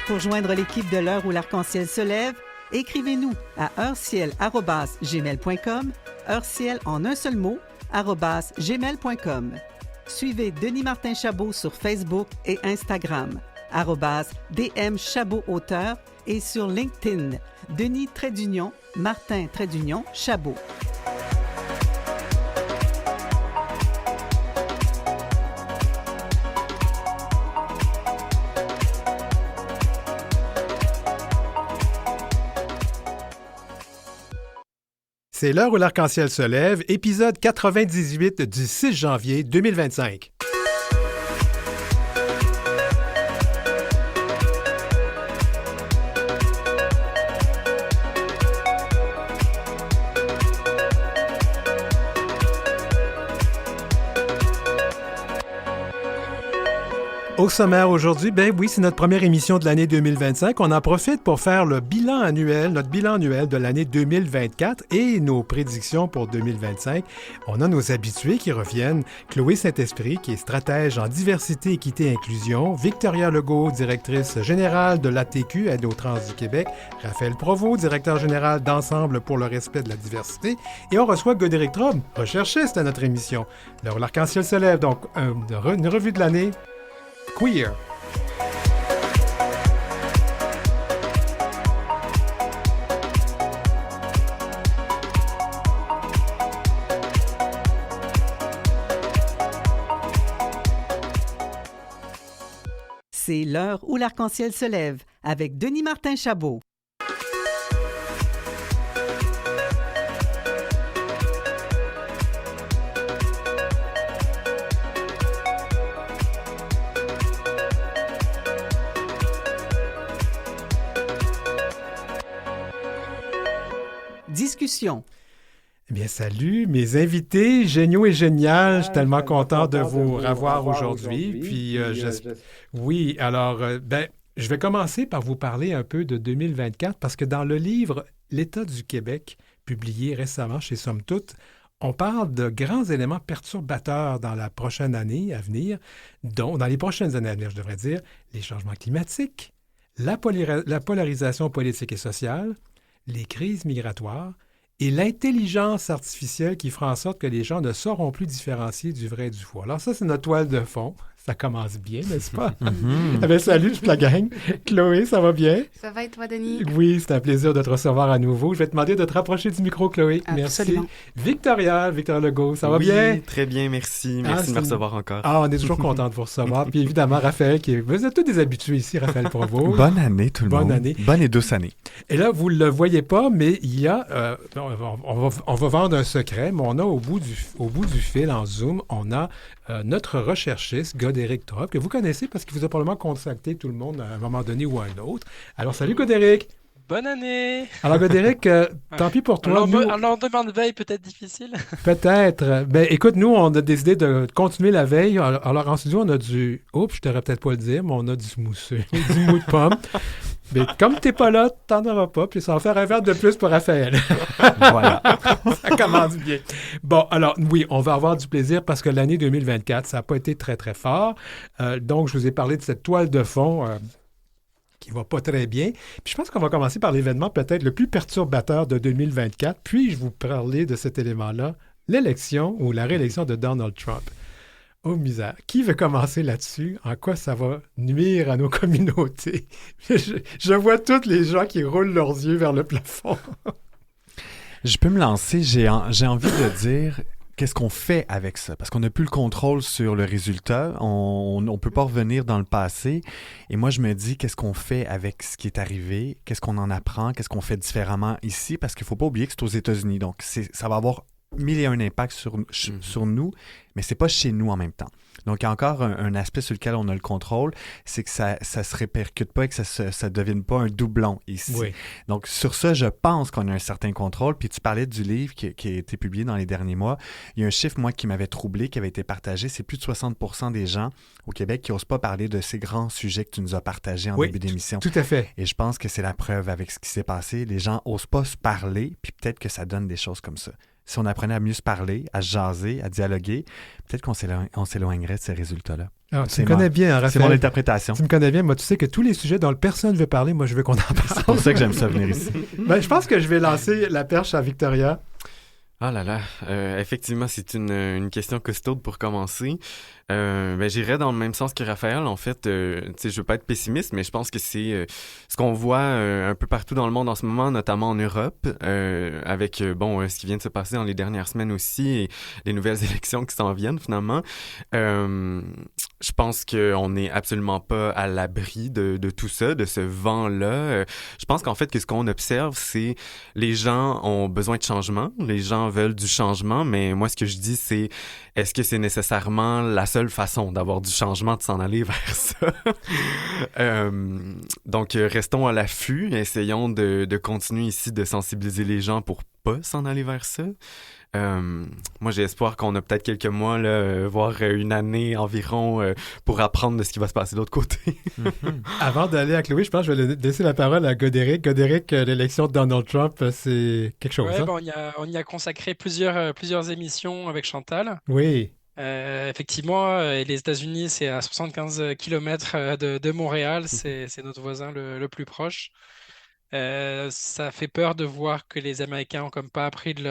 Pour joindre l'équipe de l'heure où l'arc-en-ciel se lève, écrivez-nous à heureciel@gmail.com, heureciel en un seul mot, @gmail.com. Suivez Denis Martin Chabot sur Facebook et Instagram, @DM Chabot Auteur et sur LinkedIn, Denis Martin Chabot. C'est l'heure où l'arc-en-ciel se lève, épisode 98 du 6 janvier 2025. Au sommaire aujourd'hui, ben oui, c'est notre première émission de l'année 2025. On en profite pour faire notre bilan annuel de l'année 2024 et nos prédictions pour 2025. On a nos habitués qui reviennent. Chloé Saint-Esprit, qui est stratège en diversité, équité et inclusion. Victoria Legault, directrice générale de l'ATQ, Aide aux trans du Québec. Raphaël Provost, directeur général d'Ensemble pour le respect de la diversité. Et on reçoit Godéric Trobe, recherchiste à notre émission. L'arc-en-ciel se lève, donc une revue de l'année queer. C'est l'heure où l'arc-en-ciel se lève avec Denis Martin Chabot. discussion. Eh bien, salut, mes invités géniaux et géniales. Je suis tellement content de vous revoir aujourd'hui. Puis, oui, alors, je vais commencer par vous parler un peu de 2024 parce que dans le livre L'État du Québec, publié récemment chez Somme Toute, on parle de grands éléments perturbateurs dans la prochaine année à venir, dont, dans les prochaines années à venir, je devrais dire, les changements climatiques, la polarisation politique et sociale, les crises migratoires et l'intelligence artificielle qui fera en sorte que les gens ne sauront plus différencier du vrai et du faux. Alors ça, c'est notre toile de fond. Ça commence bien, n'est-ce pas? Eh bien, salut, je suis la gang. Chloé, ça va bien? Ça va et toi, Denis? Oui, c'est un plaisir de te recevoir à nouveau. Je vais te demander de te rapprocher du micro, Chloé. Absolument. Merci. Victor Legault, ça va bien? Oui, très bien, merci. Merci de me recevoir encore. Ah, on est toujours content de vous recevoir. Puis évidemment, Raphaël, vous êtes tous des habitués ici, Raphaël Provost. Bonne année, tout le monde. Bonne année. Bonne et douce année. Et là, vous ne le voyez pas, mais il y a... on va vendre un secret, mais on a au bout du fil, en Zoom, on a notre recherchiste, Godéric Trop, que vous connaissez parce qu'il vous a probablement contacté tout le monde à un moment donné ou à un autre. Alors, salut Godéric! Bonne année! Alors, Godéric, tant pis pour toi. Un lendemain de veille peut-être difficile. Peut-être. Ben, écoute, nous, on a décidé de continuer la veille. Alors, en studio, on a du... Oups, je t'aurais peut-être pas le dire, mais on a du mousseux, du mou de pomme. Mais comme t'es pas là, t'en auras pas, puis ça va faire un verre de plus pour Raphaël. Voilà. Ça commence bien. Bon, alors, oui, on va avoir du plaisir parce que l'année 2024, ça n'a pas été très, très fort. Donc, je vous ai parlé de cette toile de fond qui va pas très bien. Puis je pense qu'on va commencer par l'événement peut-être le plus perturbateur de 2024. Puis, je vous parler de cet élément-là, l'élection ou la réélection de Donald Trump. Oh misère. Qui veut commencer là-dessus? En quoi ça va nuire à nos communautés? Je vois tous les gens qui roulent leurs yeux vers le plafond. Je peux me lancer. J'ai envie de dire qu'est-ce qu'on fait avec ça? Parce qu'on n'a plus le contrôle sur le résultat. On ne peut pas revenir dans le passé. Et moi, je me dis, qu'est-ce qu'on fait avec ce qui est arrivé? Qu'est-ce qu'on en apprend? Qu'est-ce qu'on fait différemment ici? Parce qu'il ne faut pas oublier que c'est aux États-Unis. Donc, ça va avoir 1001 impacts sur nous, mais c'est pas chez nous en même temps. Donc, il y a encore un aspect sur lequel on a le contrôle, c'est que ça se répercute pas et que ça ne devienne pas un doublon ici. Oui. Donc, sur ça, je pense qu'on a un certain contrôle. Puis tu parlais du livre qui a été publié dans les derniers mois. Il y a un chiffre, moi, qui m'avait troublé, qui avait été partagé. C'est plus de 60% des gens au Québec qui n'osent pas parler de ces grands sujets que tu nous as partagés en début d'émission. Tout à fait. Et je pense que c'est la preuve avec ce qui s'est passé. Les gens n'osent pas se parler, puis peut-être que ça donne des choses comme ça. Si on apprenait à mieux se parler, à se jaser, à dialoguer, peut-être qu'on s'éloignerait de ces résultats-là. Alors, tu me connais bien, Raphaël. C'est mon interprétation. Tu me connais bien. Moi, tu sais que tous les sujets dont personne ne veut parler, moi, je veux qu'on en parle. C'est pour ça que j'aime ça venir ici. Ben, je pense que je vais lancer la perche à Victoria. Ah là là, effectivement, c'est une question costaude pour commencer. J'irais dans le même sens que Raphaël. En fait, je veux pas être pessimiste, mais je pense que c'est ce qu'on voit un peu partout dans le monde en ce moment, notamment en Europe, avec ce qui vient de se passer dans les dernières semaines aussi et les nouvelles élections qui s'en viennent finalement. Je pense qu'on n'est absolument pas à l'abri de tout ça, de ce vent-là. Je pense qu'en fait, que ce qu'on observe, c'est les gens ont besoin de changement, les gens veulent du changement, mais moi, ce que je dis, c'est est-ce que c'est nécessairement la seule façon d'avoir du changement, de s'en aller vers ça? Donc, restons à l'affût, essayons de continuer ici de sensibiliser les gens pour pas s'en aller vers ça. Moi, j'ai espoir qu'on a peut-être quelques mois, là, voire une année environ, pour apprendre de ce qui va se passer de l'autre côté. Avant d'aller à Chloé, je pense que je vais laisser la parole à Godéric. Godéric, l'élection de Donald Trump, c'est quelque chose. Ouais, hein? on y a consacré plusieurs émissions avec Chantal. Oui. Effectivement, les États-Unis, c'est à 75 km de Montréal, c'est notre voisin le plus proche. Ça fait peur de voir que les Américains ont comme pas appris de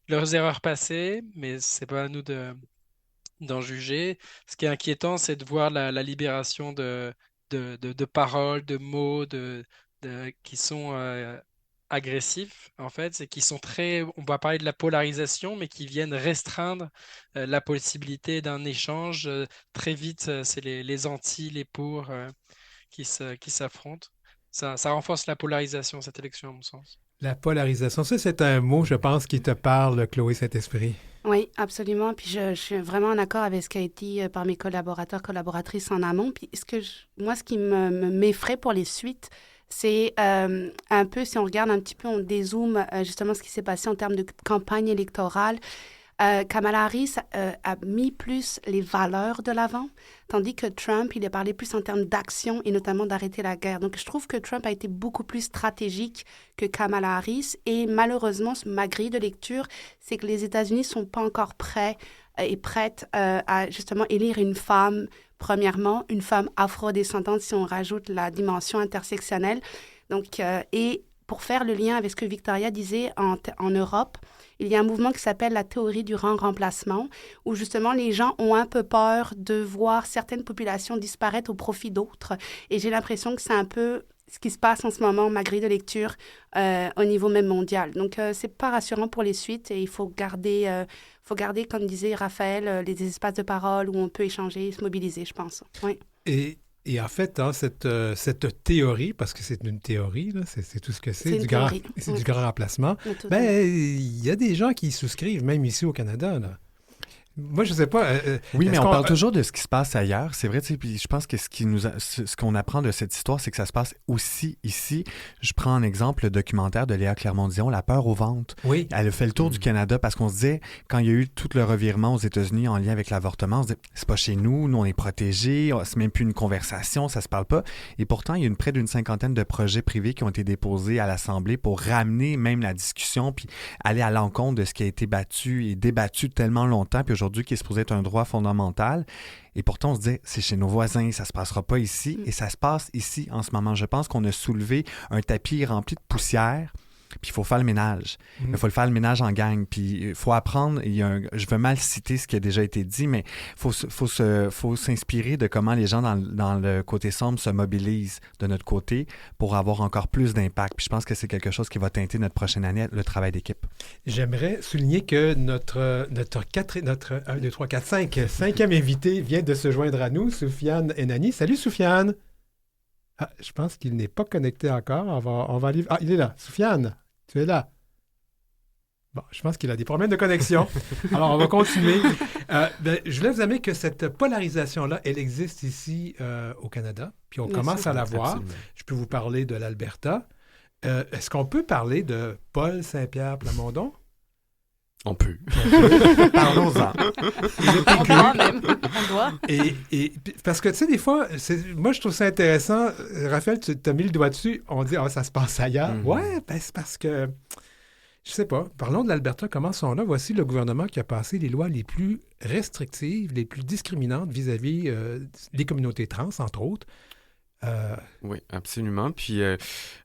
leurs erreurs passées, mais c'est pas à nous d'en juger. Ce qui est inquiétant, c'est de voir la libération de paroles, de mots qui sont agressifs, en fait, c'est qui sont on va parler de la polarisation, mais qui viennent restreindre la possibilité d'un échange. Très vite, c'est les anti, les pour qui s'affrontent. Ça renforce la polarisation, cette élection, à mon sens. La polarisation, ça, c'est un mot, je pense, qui te parle, Chloé Saint-Esprit. Oui, absolument. Puis je suis vraiment en accord avec ce qui a été dit par mes collaborateurs, collaboratrices en amont. Puis moi, ce qui m'effraie pour les suites, c'est un peu, si on regarde un petit peu, on dézoome justement ce qui s'est passé en termes de campagne électorale. Kamala Harris a mis plus les valeurs de l'avant, tandis que Trump, il a parlé plus en termes d'action et notamment d'arrêter la guerre. Donc, je trouve que Trump a été beaucoup plus stratégique que Kamala Harris. Et malheureusement, ma grille de lecture, c'est que les États-Unis ne sont pas encore prêts et prêtes à justement élire une femme, premièrement, une femme afrodescendante, si on rajoute la dimension intersectionnelle. Donc, et pour faire le lien avec ce que Victoria disait en Europe, il y a un mouvement qui s'appelle la théorie du remplacement, où justement les gens ont un peu peur de voir certaines populations disparaître au profit d'autres. Et j'ai l'impression que c'est un peu ce qui se passe en ce moment, ma grille de lecture, au niveau même mondial. Donc, c'est pas rassurant pour les suites et il faut garder, comme disait Raphaël, les espaces de parole où on peut échanger et se mobiliser, je pense. Oui. Et en fait, hein, cette théorie, parce que c'est une théorie, là, c'est tout ce que c'est du grand remplacement, il y a des gens qui y souscrivent, même ici au Canada. Là. Moi, je ne sais pas. Oui, mais on parle toujours de ce qui se passe ailleurs. C'est vrai, tu sais, puis je pense que ce qu'on apprend de cette histoire, c'est que ça se passe aussi ici. Je prends un exemple, le documentaire de Léa Clermont-Dion, La peur au ventre. Oui. Elle a fait le tour du Canada parce qu'on se disait, quand il y a eu tout le revirement aux États-Unis en lien avec l'avortement, on se disait, c'est pas chez nous, nous on est protégés, c'est même plus une conversation, ça se parle pas. Et pourtant, il y a près d'une 50aine de projets privés qui ont été déposés à l'Assemblée pour ramener même la discussion, puis aller à l'encontre de ce qui a été battu et débattu tellement longtemps, puis aujourd'hui qui est supposé être un droit fondamental. Et pourtant, on se dit, c'est chez nos voisins, ça se passera pas ici. Et ça se passe ici en ce moment. Je pense qu'on a soulevé un tapis rempli de poussière. Puis il faut faire le ménage. Il faut le faire le ménage en gang. Puis il faut apprendre. Je veux mal citer ce qui a déjà été dit, mais il faut s'inspirer de comment les gens dans le côté sombre se mobilisent de notre côté pour avoir encore plus d'impact. Puis je pense que c'est quelque chose qui va teinter notre prochaine année, le travail d'équipe. J'aimerais souligner que notre 5e invité vient de se joindre à nous, Soufiane Enani. Salut Soufiane! Ah, je pense qu'il n'est pas connecté encore. On va aller... Ah, il est là. Soufiane, tu es là. Bon, je pense qu'il a des problèmes de connexion. Alors, on va continuer. Je voulais vous amener que cette polarisation-là, elle existe ici au Canada. Puis on commence à la voir. Absolument. Je peux vous parler de l'Alberta. Est-ce qu'on peut parler de Paul Saint-Pierre Plamondon? On peut. Parlons-en. On doit même. On doit. Et parce que, tu sais, des fois, moi, je trouve ça intéressant. Raphaël, tu as mis le doigt dessus. On dit, ça se passe ailleurs. Mm-hmm. Ouais, ben, c'est parce que, je sais pas. Parlons de l'Alberta. Comment sont là? Voici le gouvernement qui a passé les lois les plus restrictives, les plus discriminantes vis-à-vis des communautés trans, entre autres. Oui, absolument. Puis,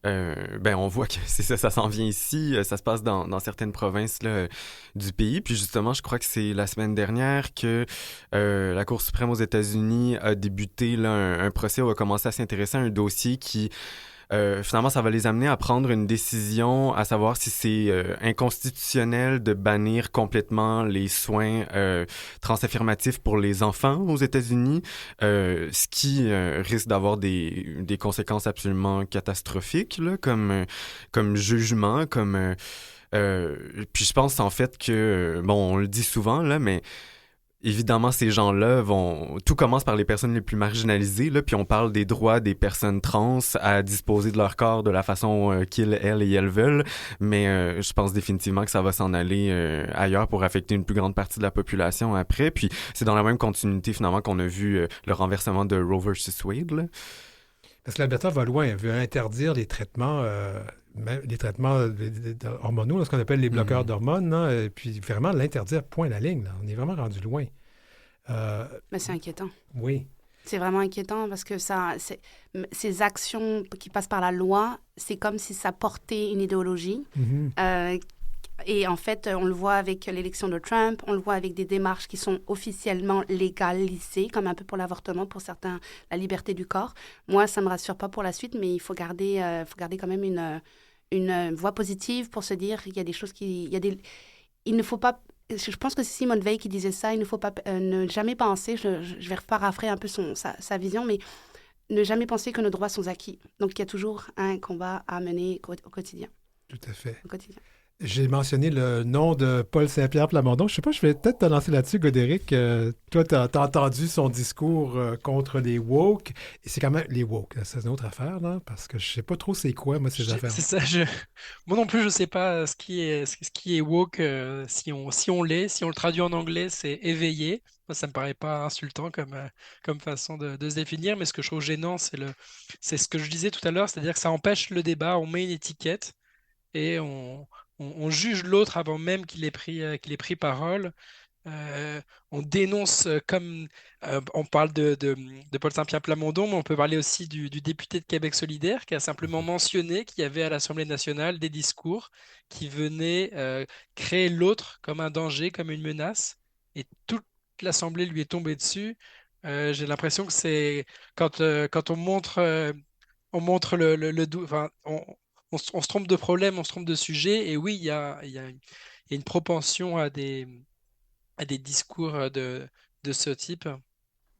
on voit que ça s'en vient ici. Ça se passe dans certaines provinces là, du pays. Puis justement, je crois que c'est la semaine dernière que la Cour suprême aux États-Unis a débuté là, un procès où a commencé à s'intéresser à un dossier qui... finalement, ça va les amener à prendre une décision, à savoir si c'est inconstitutionnel de bannir complètement les soins transaffirmatifs pour les enfants aux États-Unis, ce qui risque d'avoir des conséquences absolument catastrophiques, là, comme jugement, comme... puis je pense en fait que, on le dit souvent, là, mais... Évidemment, ces gens-là tout commence par les personnes les plus marginalisées, là, puis on parle des droits des personnes trans à disposer de leur corps de la façon elles et elles veulent, mais je pense définitivement que ça va s'en aller ailleurs pour affecter une plus grande partie de la population après, puis c'est dans la même continuité finalement qu'on a vu le renversement de Roe versus Wade, là. Parce que l'Alberta va loin. Elle veut interdire les traitements hormonaux, là, ce qu'on appelle les bloqueurs d'hormones, là, et puis vraiment l'interdire, point la ligne. Là. On est vraiment rendu loin. Mais c'est inquiétant. Oui. C'est vraiment inquiétant parce que ces actions qui passent par la loi, c'est comme si ça portait une idéologie. Mm-hmm. Et en fait, on le voit avec l'élection de Trump, on le voit avec des démarches qui sont officiellement légalisées, comme un peu pour l'avortement, pour certains, la liberté du corps. Moi, ça ne me rassure pas pour la suite, mais il faut garder quand même une voie positive pour se dire qu'il y a des choses il ne faut pas... Je pense que c'est Simone Veil qui disait ça, il ne faut pas ne jamais penser, je vais paraphraser un peu sa vision, mais ne jamais penser que nos droits sont acquis. Donc, il y a toujours un combat à mener au quotidien. Tout à fait. Au quotidien. J'ai mentionné le nom de Paul Saint-Pierre Plamondon. Je sais pas, je vais peut-être te lancer là-dessus, Godéric. Toi, tu as entendu son discours contre les woke. Et c'est quand même les woke, là, c'est une autre affaire, là, parce que je sais pas trop c'est quoi, moi, ces affaires. C'est ça, moi non plus, je sais pas ce qui est woke, si on l'est, si on le traduit en anglais, c'est éveillé. Moi, ça me paraît pas insultant comme façon de se définir, mais ce que je trouve gênant, c'est ce que je disais tout à l'heure, c'est-à-dire que ça empêche le débat, on met une étiquette et on juge l'autre avant même qu'il ait pris parole. Euh, on dénonce on parle de Paul Saint-Pierre Plamondon, mais on peut parler aussi du député de Québec solidaire qui a simplement mentionné qu'il y avait à l'Assemblée nationale des discours qui venaient créer l'autre comme un danger, comme une menace, et toute l'Assemblée lui est tombée dessus. J'ai l'impression que c'est quand on montre enfin, on se trompe de problème, on se trompe de sujet, et oui, il y a une propension à des discours de ce type.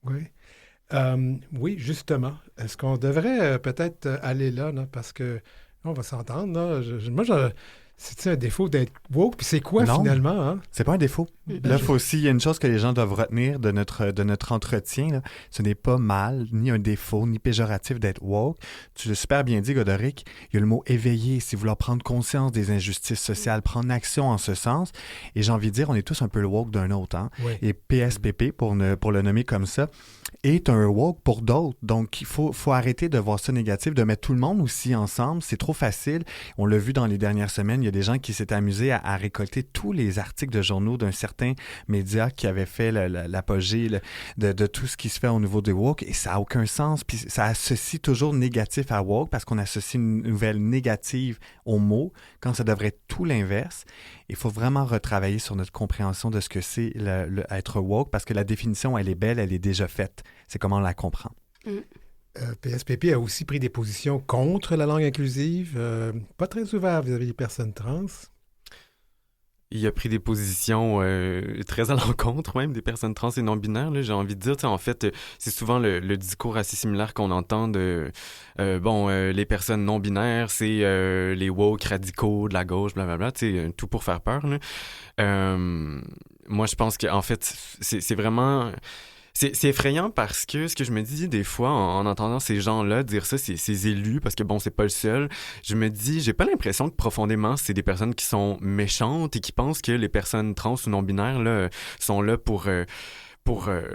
Oui. Oui, justement. Est-ce qu'on devrait peut-être aller là, là, parce que on va s'entendre, là. C'est un défaut d'être woke, puis c'est quoi Non, finalement, hein? c'est pas un défaut. Ben, Là, faut aussi, il y a une chose que les gens doivent retenir de notre entretien, là. Ce n'est pas mal, ni un défaut, ni péjoratif d'être woke. Tu l'as super bien dit, Godoric. Il y a le mot éveiller, c'est vouloir prendre conscience des injustices sociales, prendre action en ce sens. Et j'ai envie de dire, on est tous un peu le woke d'un autre, hein. oui. Et PSPP, pour le nommer comme ça, est un woke pour d'autres. Donc, faut arrêter de voir ça négatif, de mettre tout le monde aussi ensemble. C'est trop facile. On l'a vu dans les dernières semaines, il y a des gens qui s'étaient amusés à récolter tous les articles de journaux d'un certain média qui avait fait l'apogée de tout ce qui se fait au niveau des woke, et ça n'a aucun sens. Puis ça associe toujours négatif à woke parce qu'on associe une nouvelle négative au mot quand ça devrait être tout l'inverse. Il faut vraiment retravailler sur notre compréhension de ce que c'est être woke parce que la définition, elle est belle, elle est déjà faite. C'est comment on la comprend. PSPP a aussi pris des positions contre la langue inclusive, pas très ouvert vis-à-vis des personnes trans. Il a pris des positions très à l'encontre même des personnes trans et non-binaires, là, j'ai envie de dire. Tu sais, en fait, c'est souvent le discours assez similaire qu'on entend de les personnes non-binaires, c'est les woke radicaux de la gauche, blablabla, tu sais, tout pour faire peur, là. Moi, je pense qu'en fait, c'est vraiment... C'est effrayant parce que ce que je me dis des fois en entendant ces gens-là dire ça, ces élus, parce que bon, c'est pas le seul, je me dis, j'ai pas l'impression que profondément c'est des personnes qui sont méchantes et qui pensent que les personnes trans ou non-binaires là, sont là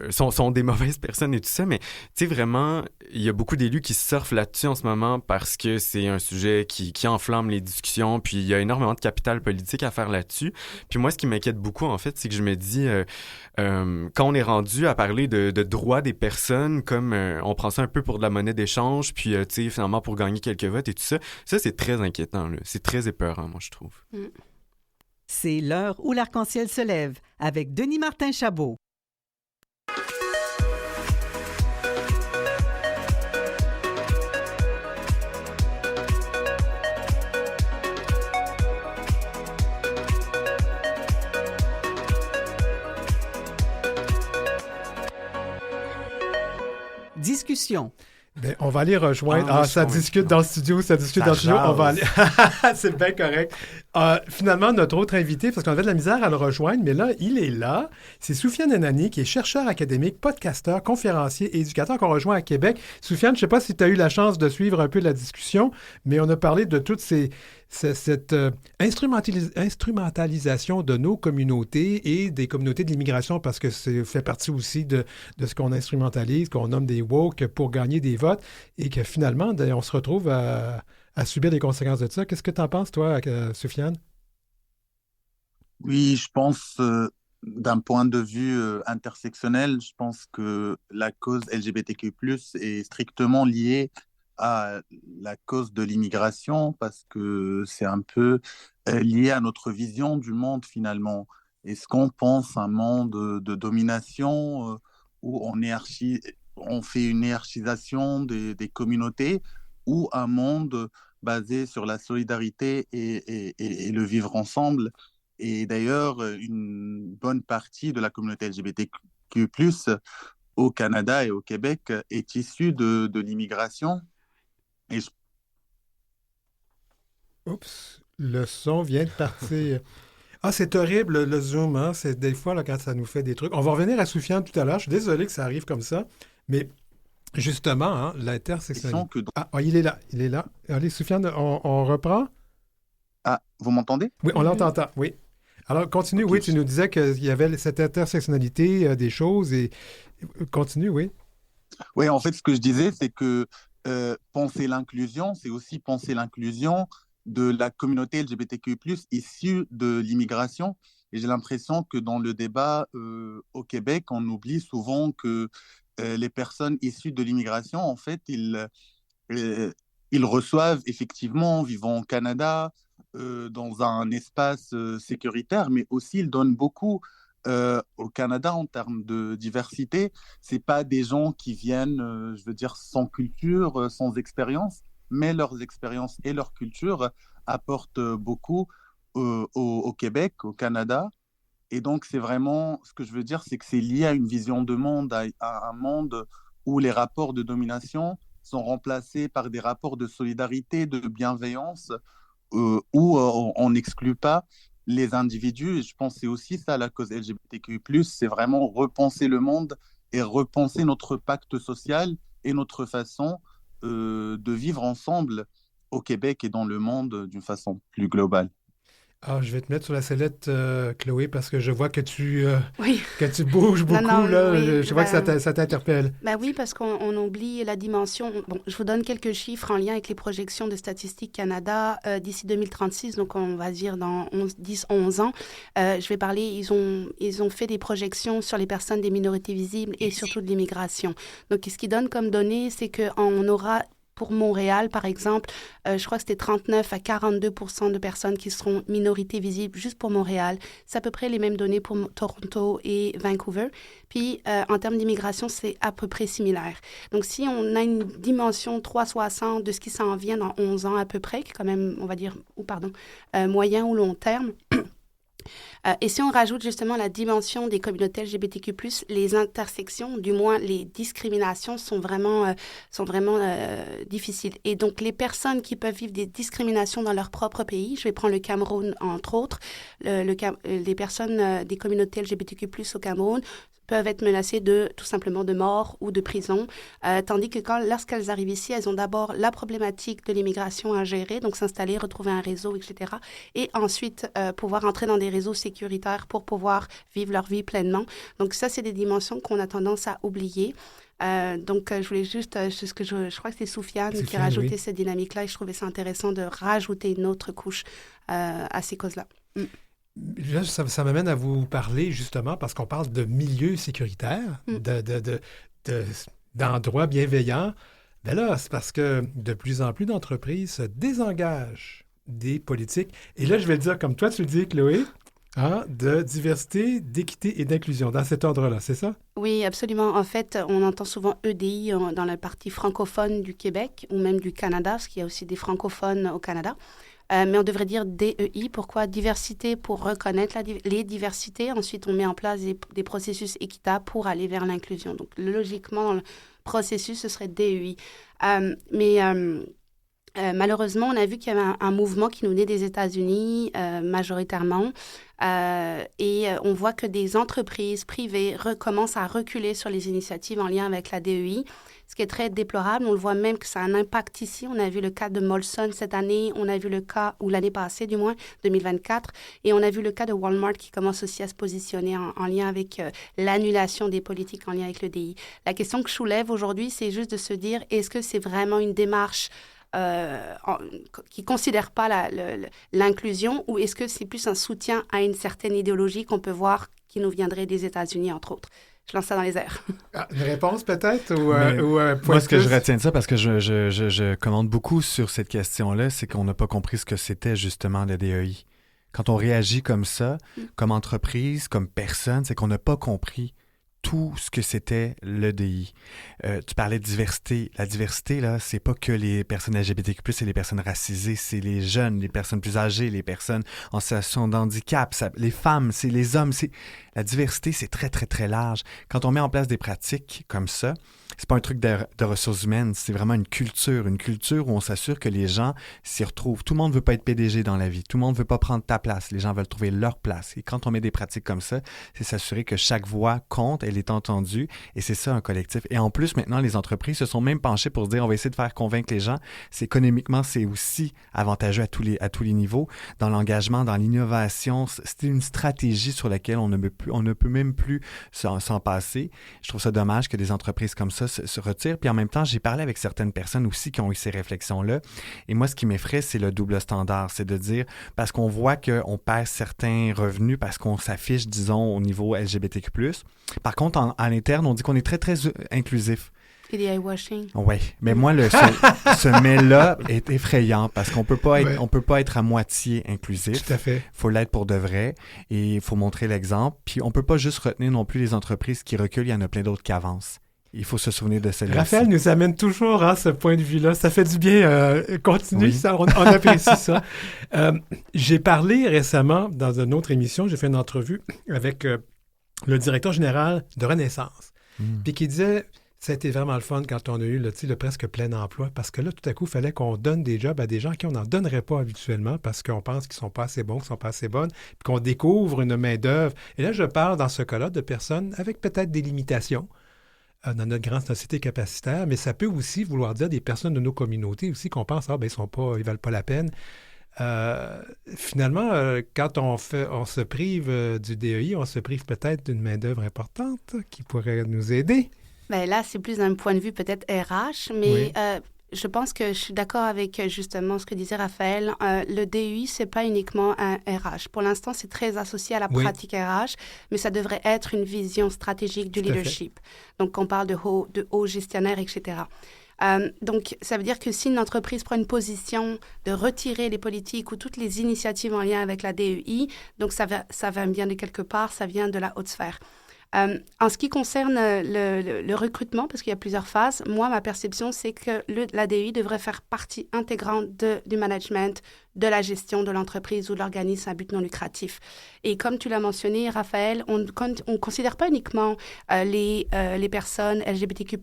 sont des mauvaises personnes et tout ça, mais tu sais, vraiment, il y a beaucoup d'élus qui surfent là-dessus en ce moment parce que c'est un sujet qui enflamme les discussions, puis il y a énormément de capital politique à faire là-dessus. Puis moi, ce qui m'inquiète beaucoup, en fait, c'est que je me dis, quand on est rendu à parler de droits des personnes, comme on prend ça un peu pour de la monnaie d'échange, puis tu sais, finalement, pour gagner quelques votes et tout ça, ça, c'est très inquiétant, là. C'est très épeurant, moi, je trouve. C'est l'heure où l'arc-en-ciel se lève avec Denis Martin Chabot. Discussion. Ben, on va aller rejoindre. moi, je Ça suis discute dans le studio, ça discute Ça dans le studio. On va aller. jase. C'est bien correct. Finalement, notre autre invité, parce qu'on avait de la misère à le rejoindre, mais là, il est là. C'est Soufiane Enani, qui est chercheur académique, podcasteur, conférencier et éducateur qu'on rejoint à Québec. Soufiane, je ne sais pas si tu as eu la chance de suivre un peu la discussion, mais on a parlé de toute cette instrumentalisation de nos communautés et des communautés de l'immigration, parce que ça fait partie aussi de ce qu'on instrumentalise, qu'on nomme des woke pour gagner des votes, et que finalement, on se retrouve à subir les conséquences de ça. Qu'est-ce que tu en penses, toi, Soufiane? Oui, je pense, d'un point de vue intersectionnel, je pense que la cause LGBTQ+, est strictement liée à la cause de l'immigration parce que c'est un peu lié à notre vision du monde finalement. Est-ce qu'on pense un monde de domination où on fait une hiérarchisation des communautés ou un monde basé sur la solidarité et le vivre ensemble? Et d'ailleurs, une bonne partie de la communauté LGBTQ+, au Canada et au Québec, est issue de l'immigration. Et Oups. Le son vient de partir. Ah, c'est horrible, le Zoom, hein? C'est des fois, là, quand ça nous fait des trucs. On va revenir à Soufiane tout à l'heure. Je suis désolé que ça arrive comme ça, mais justement, hein, l'intersectionnalité... Que... Ah, il est là, il est là. Allez, Soufiane, on reprend? Ah, vous m'entendez? Oui, on l'entend, oui. Alors, continue, Okay. Oui, tu nous disais qu'il y avait cette intersectionnalité des choses et... Continue, oui. Oui, en fait, ce que je disais, c'est que penser l'inclusion, c'est aussi penser l'inclusion de la communauté LGBTQI+, issue de l'immigration. Et j'ai l'impression que dans le débat au Québec, on oublie souvent que les personnes issues de l'immigration, en fait, ils reçoivent effectivement, vivant au Canada, dans un espace sécuritaire, mais aussi ils donnent beaucoup au Canada en termes de diversité. C'est pas des gens qui viennent, je veux dire, sans culture, sans expérience, mais leurs expériences et leur culture apportent beaucoup au Québec, au Canada. Et donc, c'est vraiment, ce que je veux dire, c'est que c'est lié à une vision de monde, à un monde où les rapports de domination sont remplacés par des rapports de solidarité, de bienveillance, où on n'exclut pas les individus. Et je pense que c'est aussi ça la cause LGBTQI+, c'est vraiment repenser le monde et repenser notre pacte social et notre façon de vivre ensemble au Québec et dans le monde d'une façon plus globale. Ah, je vais te mettre sur la sellette, Chloé, parce que je vois que Oui. que tu bouges beaucoup, Non, là. oui, Je vois que ça t'interpelle. Ben oui, parce qu'on oublie la dimension. Bon, je vous donne quelques chiffres en lien avec les projections de Statistique Canada d'ici 2036, donc on va dire dans 10-11 ans. Je vais parler, ils ont fait des projections sur les personnes des minorités visibles et surtout de l'immigration. Donc, ce qu'ils donnent comme données, c'est qu'on aura... Pour Montréal, par exemple, je crois que c'était 39 à 42% de personnes qui seront minorités visibles juste pour Montréal. C'est à peu près les mêmes données pour Toronto et Vancouver. Puis, en termes d'immigration, c'est à peu près similaire. Donc, si on a une dimension 360 de ce qui s'en vient dans 11 ans à peu près, qui est quand même, on va dire, moyen ou long terme, et si on rajoute justement la dimension des communautés LGBTQ+, les intersections, du moins les discriminations sont vraiment difficiles. Et donc, les personnes qui peuvent vivre des discriminations dans leur propre pays, je vais prendre le Cameroun entre autres, les personnes des communautés LGBTQ+, au Cameroun, peuvent être menacées tout simplement de mort ou de prison, tandis que lorsqu'elles arrivent ici, elles ont d'abord la problématique de l'immigration à gérer, donc s'installer, retrouver un réseau, etc. Et ensuite, pouvoir entrer dans des réseaux sécuritaires pour pouvoir vivre leur vie pleinement. Donc ça, c'est des dimensions qu'on a tendance à oublier. Je voulais juste, je crois que c'est Soufiane qui a rajouté cette dynamique-là et je trouvais ça intéressant de rajouter une autre couche à ces causes-là. Là, ça m'amène à vous parler justement parce qu'on parle de milieu sécuritaire, d'endroits bienveillants. Ben là, c'est parce que de plus en plus d'entreprises se désengagent des politiques. Et là, je vais le dire comme toi, tu le dis, Chloé, hein, de diversité, d'équité et d'inclusion, dans cet ordre-là, c'est ça? Oui, absolument. En fait, on entend souvent EDI dans la partie francophone du Québec ou même du Canada, parce qu'il y a aussi des francophones au Canada. Mais on devrait dire DEI. Pourquoi? Diversité pour reconnaître les diversités. Ensuite, on met en place des processus équitables pour aller vers l'inclusion. Donc, logiquement, dans le processus, ce serait DEI. Malheureusement, on a vu qu'il y avait un mouvement qui nous venait des États-Unis majoritairement et on voit que des entreprises privées commencent à reculer sur les initiatives en lien avec la DEI, ce qui est très déplorable. On le voit même que ça a un impact ici. On a vu le cas de Molson cette année, on a vu le cas, ou l'année passée du moins, 2024, et on a vu le cas de Walmart qui commence aussi à se positionner en lien avec l'annulation des politiques en lien avec le DEI. La question que je soulève aujourd'hui, c'est juste de se dire, est-ce que c'est vraiment une démarche qui ne considère pas l'inclusion ou est-ce que c'est plus un soutien à une certaine idéologie qu'on peut voir qui nous viendrait des États-Unis, entre autres? Je lance ça dans les airs. Une réponse peut-être ou un point moi, de ce que je plus? retiens de ça, parce que je commande beaucoup sur cette question-là, c'est qu'on n'a pas compris ce que c'était justement le DEI. Quand on réagit comme ça, comme entreprise, comme personne, c'est qu'on n'a pas compris tout ce que c'était l'EDI. Tu parlais de diversité. La diversité, là, c'est pas que les personnes LGBTQ+, c'est les personnes racisées, c'est les jeunes, les personnes plus âgées, les personnes en situation de handicap, les femmes, c'est les hommes, c'est La diversité, c'est très, très, très large. Quand on met en place des pratiques comme ça, c'est pas un truc de ressources humaines, c'est vraiment une culture où on s'assure que les gens s'y retrouvent. Tout le monde ne veut pas être PDG dans la vie, tout le monde ne veut pas prendre ta place, les gens veulent trouver leur place. Et quand on met des pratiques comme ça, c'est s'assurer que chaque voix compte, elle est entendue, et c'est ça un collectif. Et en plus, maintenant, les entreprises se sont même penchées pour se dire, on va essayer de faire convaincre les gens. C'est économiquement, c'est aussi avantageux à tous les niveaux, dans l'engagement, dans l'innovation. C'est une stratégie sur laquelle on ne peut même plus s'en passer. Je trouve ça dommage que des entreprises comme ça se retirent. Puis en même temps, j'ai parlé avec certaines personnes aussi qui ont eu ces réflexions-là. Et moi, ce qui m'effraie, c'est le double standard. C'est de dire, parce qu'on voit qu'on perd certains revenus parce qu'on s'affiche, disons, au niveau LGBTQ+. Par contre, à l'interne, on dit qu'on est très, très inclusif. EDI washing. Oui, mais moi, ce mais-là est effrayant parce qu'on peut pas être, on peut pas être à moitié inclusif. Tout à fait. Il faut l'être pour de vrai et il faut montrer l'exemple. Puis on peut pas juste retenir non plus les entreprises qui reculent, il y en a plein d'autres qui avancent. Il faut se souvenir de celle-là. Raphaël nous amène toujours à ce point de vue-là. Ça fait du bien. Continue, Oui. ça, on apprécie ça. J'ai parlé récemment dans une autre émission, j'ai fait une entrevue avec le directeur général de Renaissance. Puis qui disait, ça a été vraiment le fun quand on a eu le presque plein emploi, parce que là, tout à coup, il fallait qu'on donne des jobs à des gens qui on n'en donnerait pas habituellement parce qu'on pense qu'ils ne sont pas assez bons, qu'ils ne sont pas assez bonnes, puis qu'on découvre une main-d'œuvre. Et là, je parle dans ce cas-là de personnes avec peut-être des limitations dans notre grande société capacitaire, mais ça peut aussi vouloir dire des personnes de nos communautés aussi qu'on pense, ils ne valent pas la peine. Finalement, quand on se prive du DEI, on se prive peut-être d'une main-d'œuvre importante qui pourrait nous aider. Ben là, c'est plus d'un point de vue peut-être RH, mais je pense que je suis d'accord avec justement ce que disait Raphaël. Le DEI, c'est pas uniquement un RH. Pour l'instant, c'est très associé à la pratique RH, mais ça devrait être une vision stratégique du leadership. Donc, on parle de hauts gestionnaires, etc. Donc, ça veut dire que si une entreprise prend une position de retirer les politiques ou toutes les initiatives en lien avec la DEI, donc ça vient bien de quelque part, ça vient de la haute sphère. En ce qui concerne le recrutement, parce qu'il y a plusieurs phases, moi, ma perception, c'est que la DEI devrait faire partie intégrante du management, de la gestion de l'entreprise ou de l'organisme à but non lucratif. Et comme tu l'as mentionné, Raphaël, on ne considère pas uniquement les personnes LGBTQ+,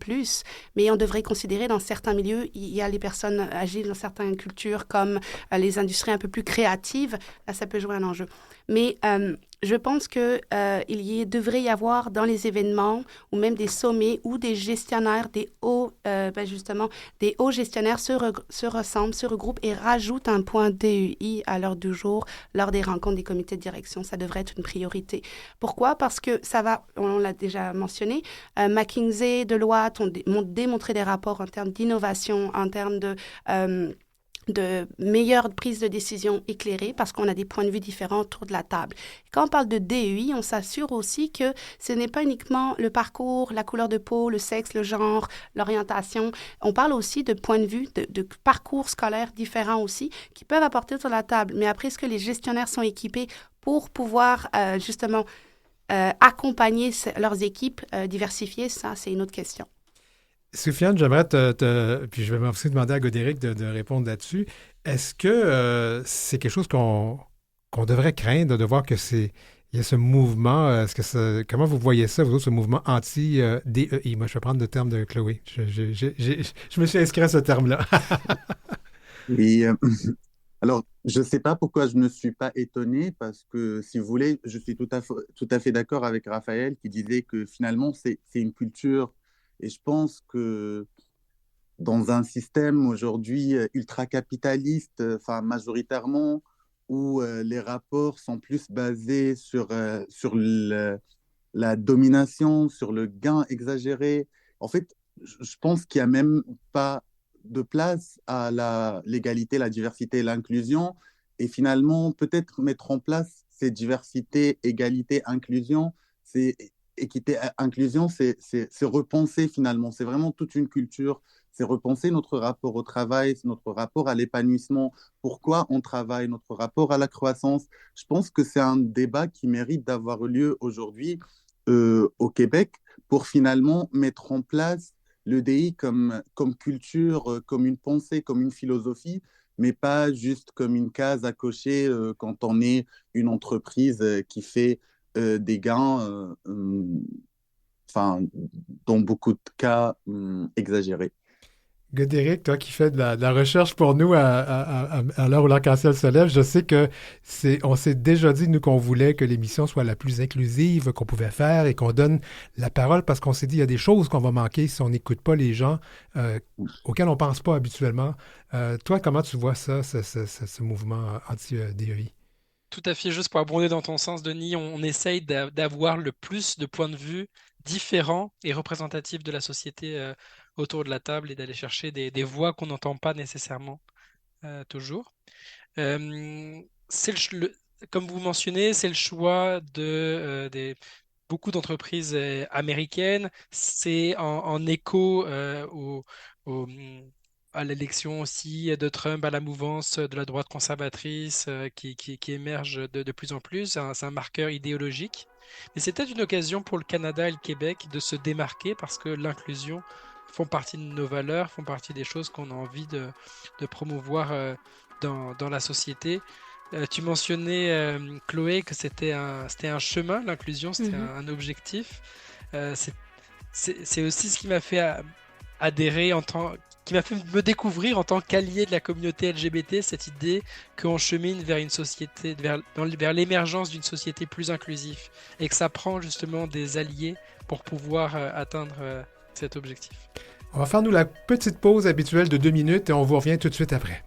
mais on devrait considérer dans certains milieux, il y a les personnes agiles dans certaines cultures comme les industries un peu plus créatives. Là, ça peut jouer un enjeu. Mais je pense qu'il devrait y avoir dans les événements ou même des sommets où des gestionnaires, des hauts gestionnaires se ressemblent, se regroupent et rajoutent un point DEI à l'heure du jour lors des rencontres des comités de direction. Ça devrait être une priorité. Pourquoi? Parce que on l'a déjà mentionné, McKinsey, Deloitte ont démontré des rapports en termes d'innovation, en termes de meilleure prise de décision éclairée parce qu'on a des points de vue différents autour de la table. Quand on parle de DEI, on s'assure aussi que ce n'est pas uniquement le parcours, la couleur de peau, le sexe, le genre, l'orientation. On parle aussi de points de vue, de parcours scolaires différents aussi qui peuvent apporter sur la table. Mais après, est-ce que les gestionnaires sont équipés pour pouvoir accompagner leurs équipes diversifiées? Ça, c'est une autre question. Soufiane, j'aimerais puis je vais aussi demander à Godéric de répondre là-dessus. Est-ce que c'est quelque chose qu'on devrait craindre de voir il y a ce mouvement, comment vous voyez ça, vous autres, ce mouvement anti-DEI? Moi, je vais prendre le terme de Chloé. Je me suis inscrit à ce terme-là. Oui, alors, je ne sais pas pourquoi je ne suis pas étonné, parce que, si vous voulez, je suis tout à fait d'accord avec Raphaël qui disait que finalement, c'est une culture. Et je pense que dans un système aujourd'hui ultra-capitaliste, majoritairement, où les rapports sont plus basés sur la domination, sur le gain exagéré, en fait, je pense qu'il n'y a même pas de place à l'égalité, la diversité et l'inclusion. Et finalement, peut-être mettre en place ces diversités, égalité, inclusion, c'est équité, inclusion, c'est repenser finalement. C'est vraiment toute une culture. C'est repenser notre rapport au travail, notre rapport à l'épanouissement, pourquoi on travaille, notre rapport à la croissance. Je pense que c'est un débat qui mérite d'avoir lieu aujourd'hui au Québec pour finalement mettre en place le DI comme culture, comme une pensée, comme une philosophie, mais pas juste comme une case à cocher quand on est une entreprise qui fait des gains, enfin, dans beaucoup de cas exagérés. Godéric, toi qui fais de la recherche pour nous à l'heure où l'arc-en-ciel se lève, je sais que on s'est déjà dit, nous, qu'on voulait que l'émission soit la plus inclusive qu'on pouvait faire et qu'on donne la parole parce qu'on s'est dit, il y a des choses qu'on va manquer si on n'écoute pas les gens auxquels on ne pense pas habituellement. Toi, comment tu vois ça, ce mouvement anti-DEI? Tout à fait, juste pour abonder dans ton sens, Denis, on essaye d'avoir le plus de points de vue différents et représentatifs de la société autour de la table et d'aller chercher des voix qu'on n'entend pas nécessairement toujours. C'est comme vous mentionnez, c'est le choix beaucoup d'entreprises américaines. C'est en écho au- à l'élection aussi de Trump, à la mouvance de la droite conservatrice qui émerge de plus en plus. C'est un marqueur idéologique. Mais c'était une occasion pour le Canada et le Québec de se démarquer parce que l'inclusion font partie de nos valeurs, font partie des choses qu'on a envie de promouvoir dans la société. Tu mentionnais, Chloé, que c'était un chemin, l'inclusion, c'était un objectif. C'est aussi ce qui m'a fait adhérer qui m'a fait me découvrir en tant qu'allié de la communauté LGBT, cette idée qu'on chemine vers une société, vers l'émergence d'une société plus inclusive et que ça prend justement des alliés pour pouvoir atteindre cet objectif. On va faire, nous, la petite pause habituelle de 2 minutes et on vous revient tout de suite après.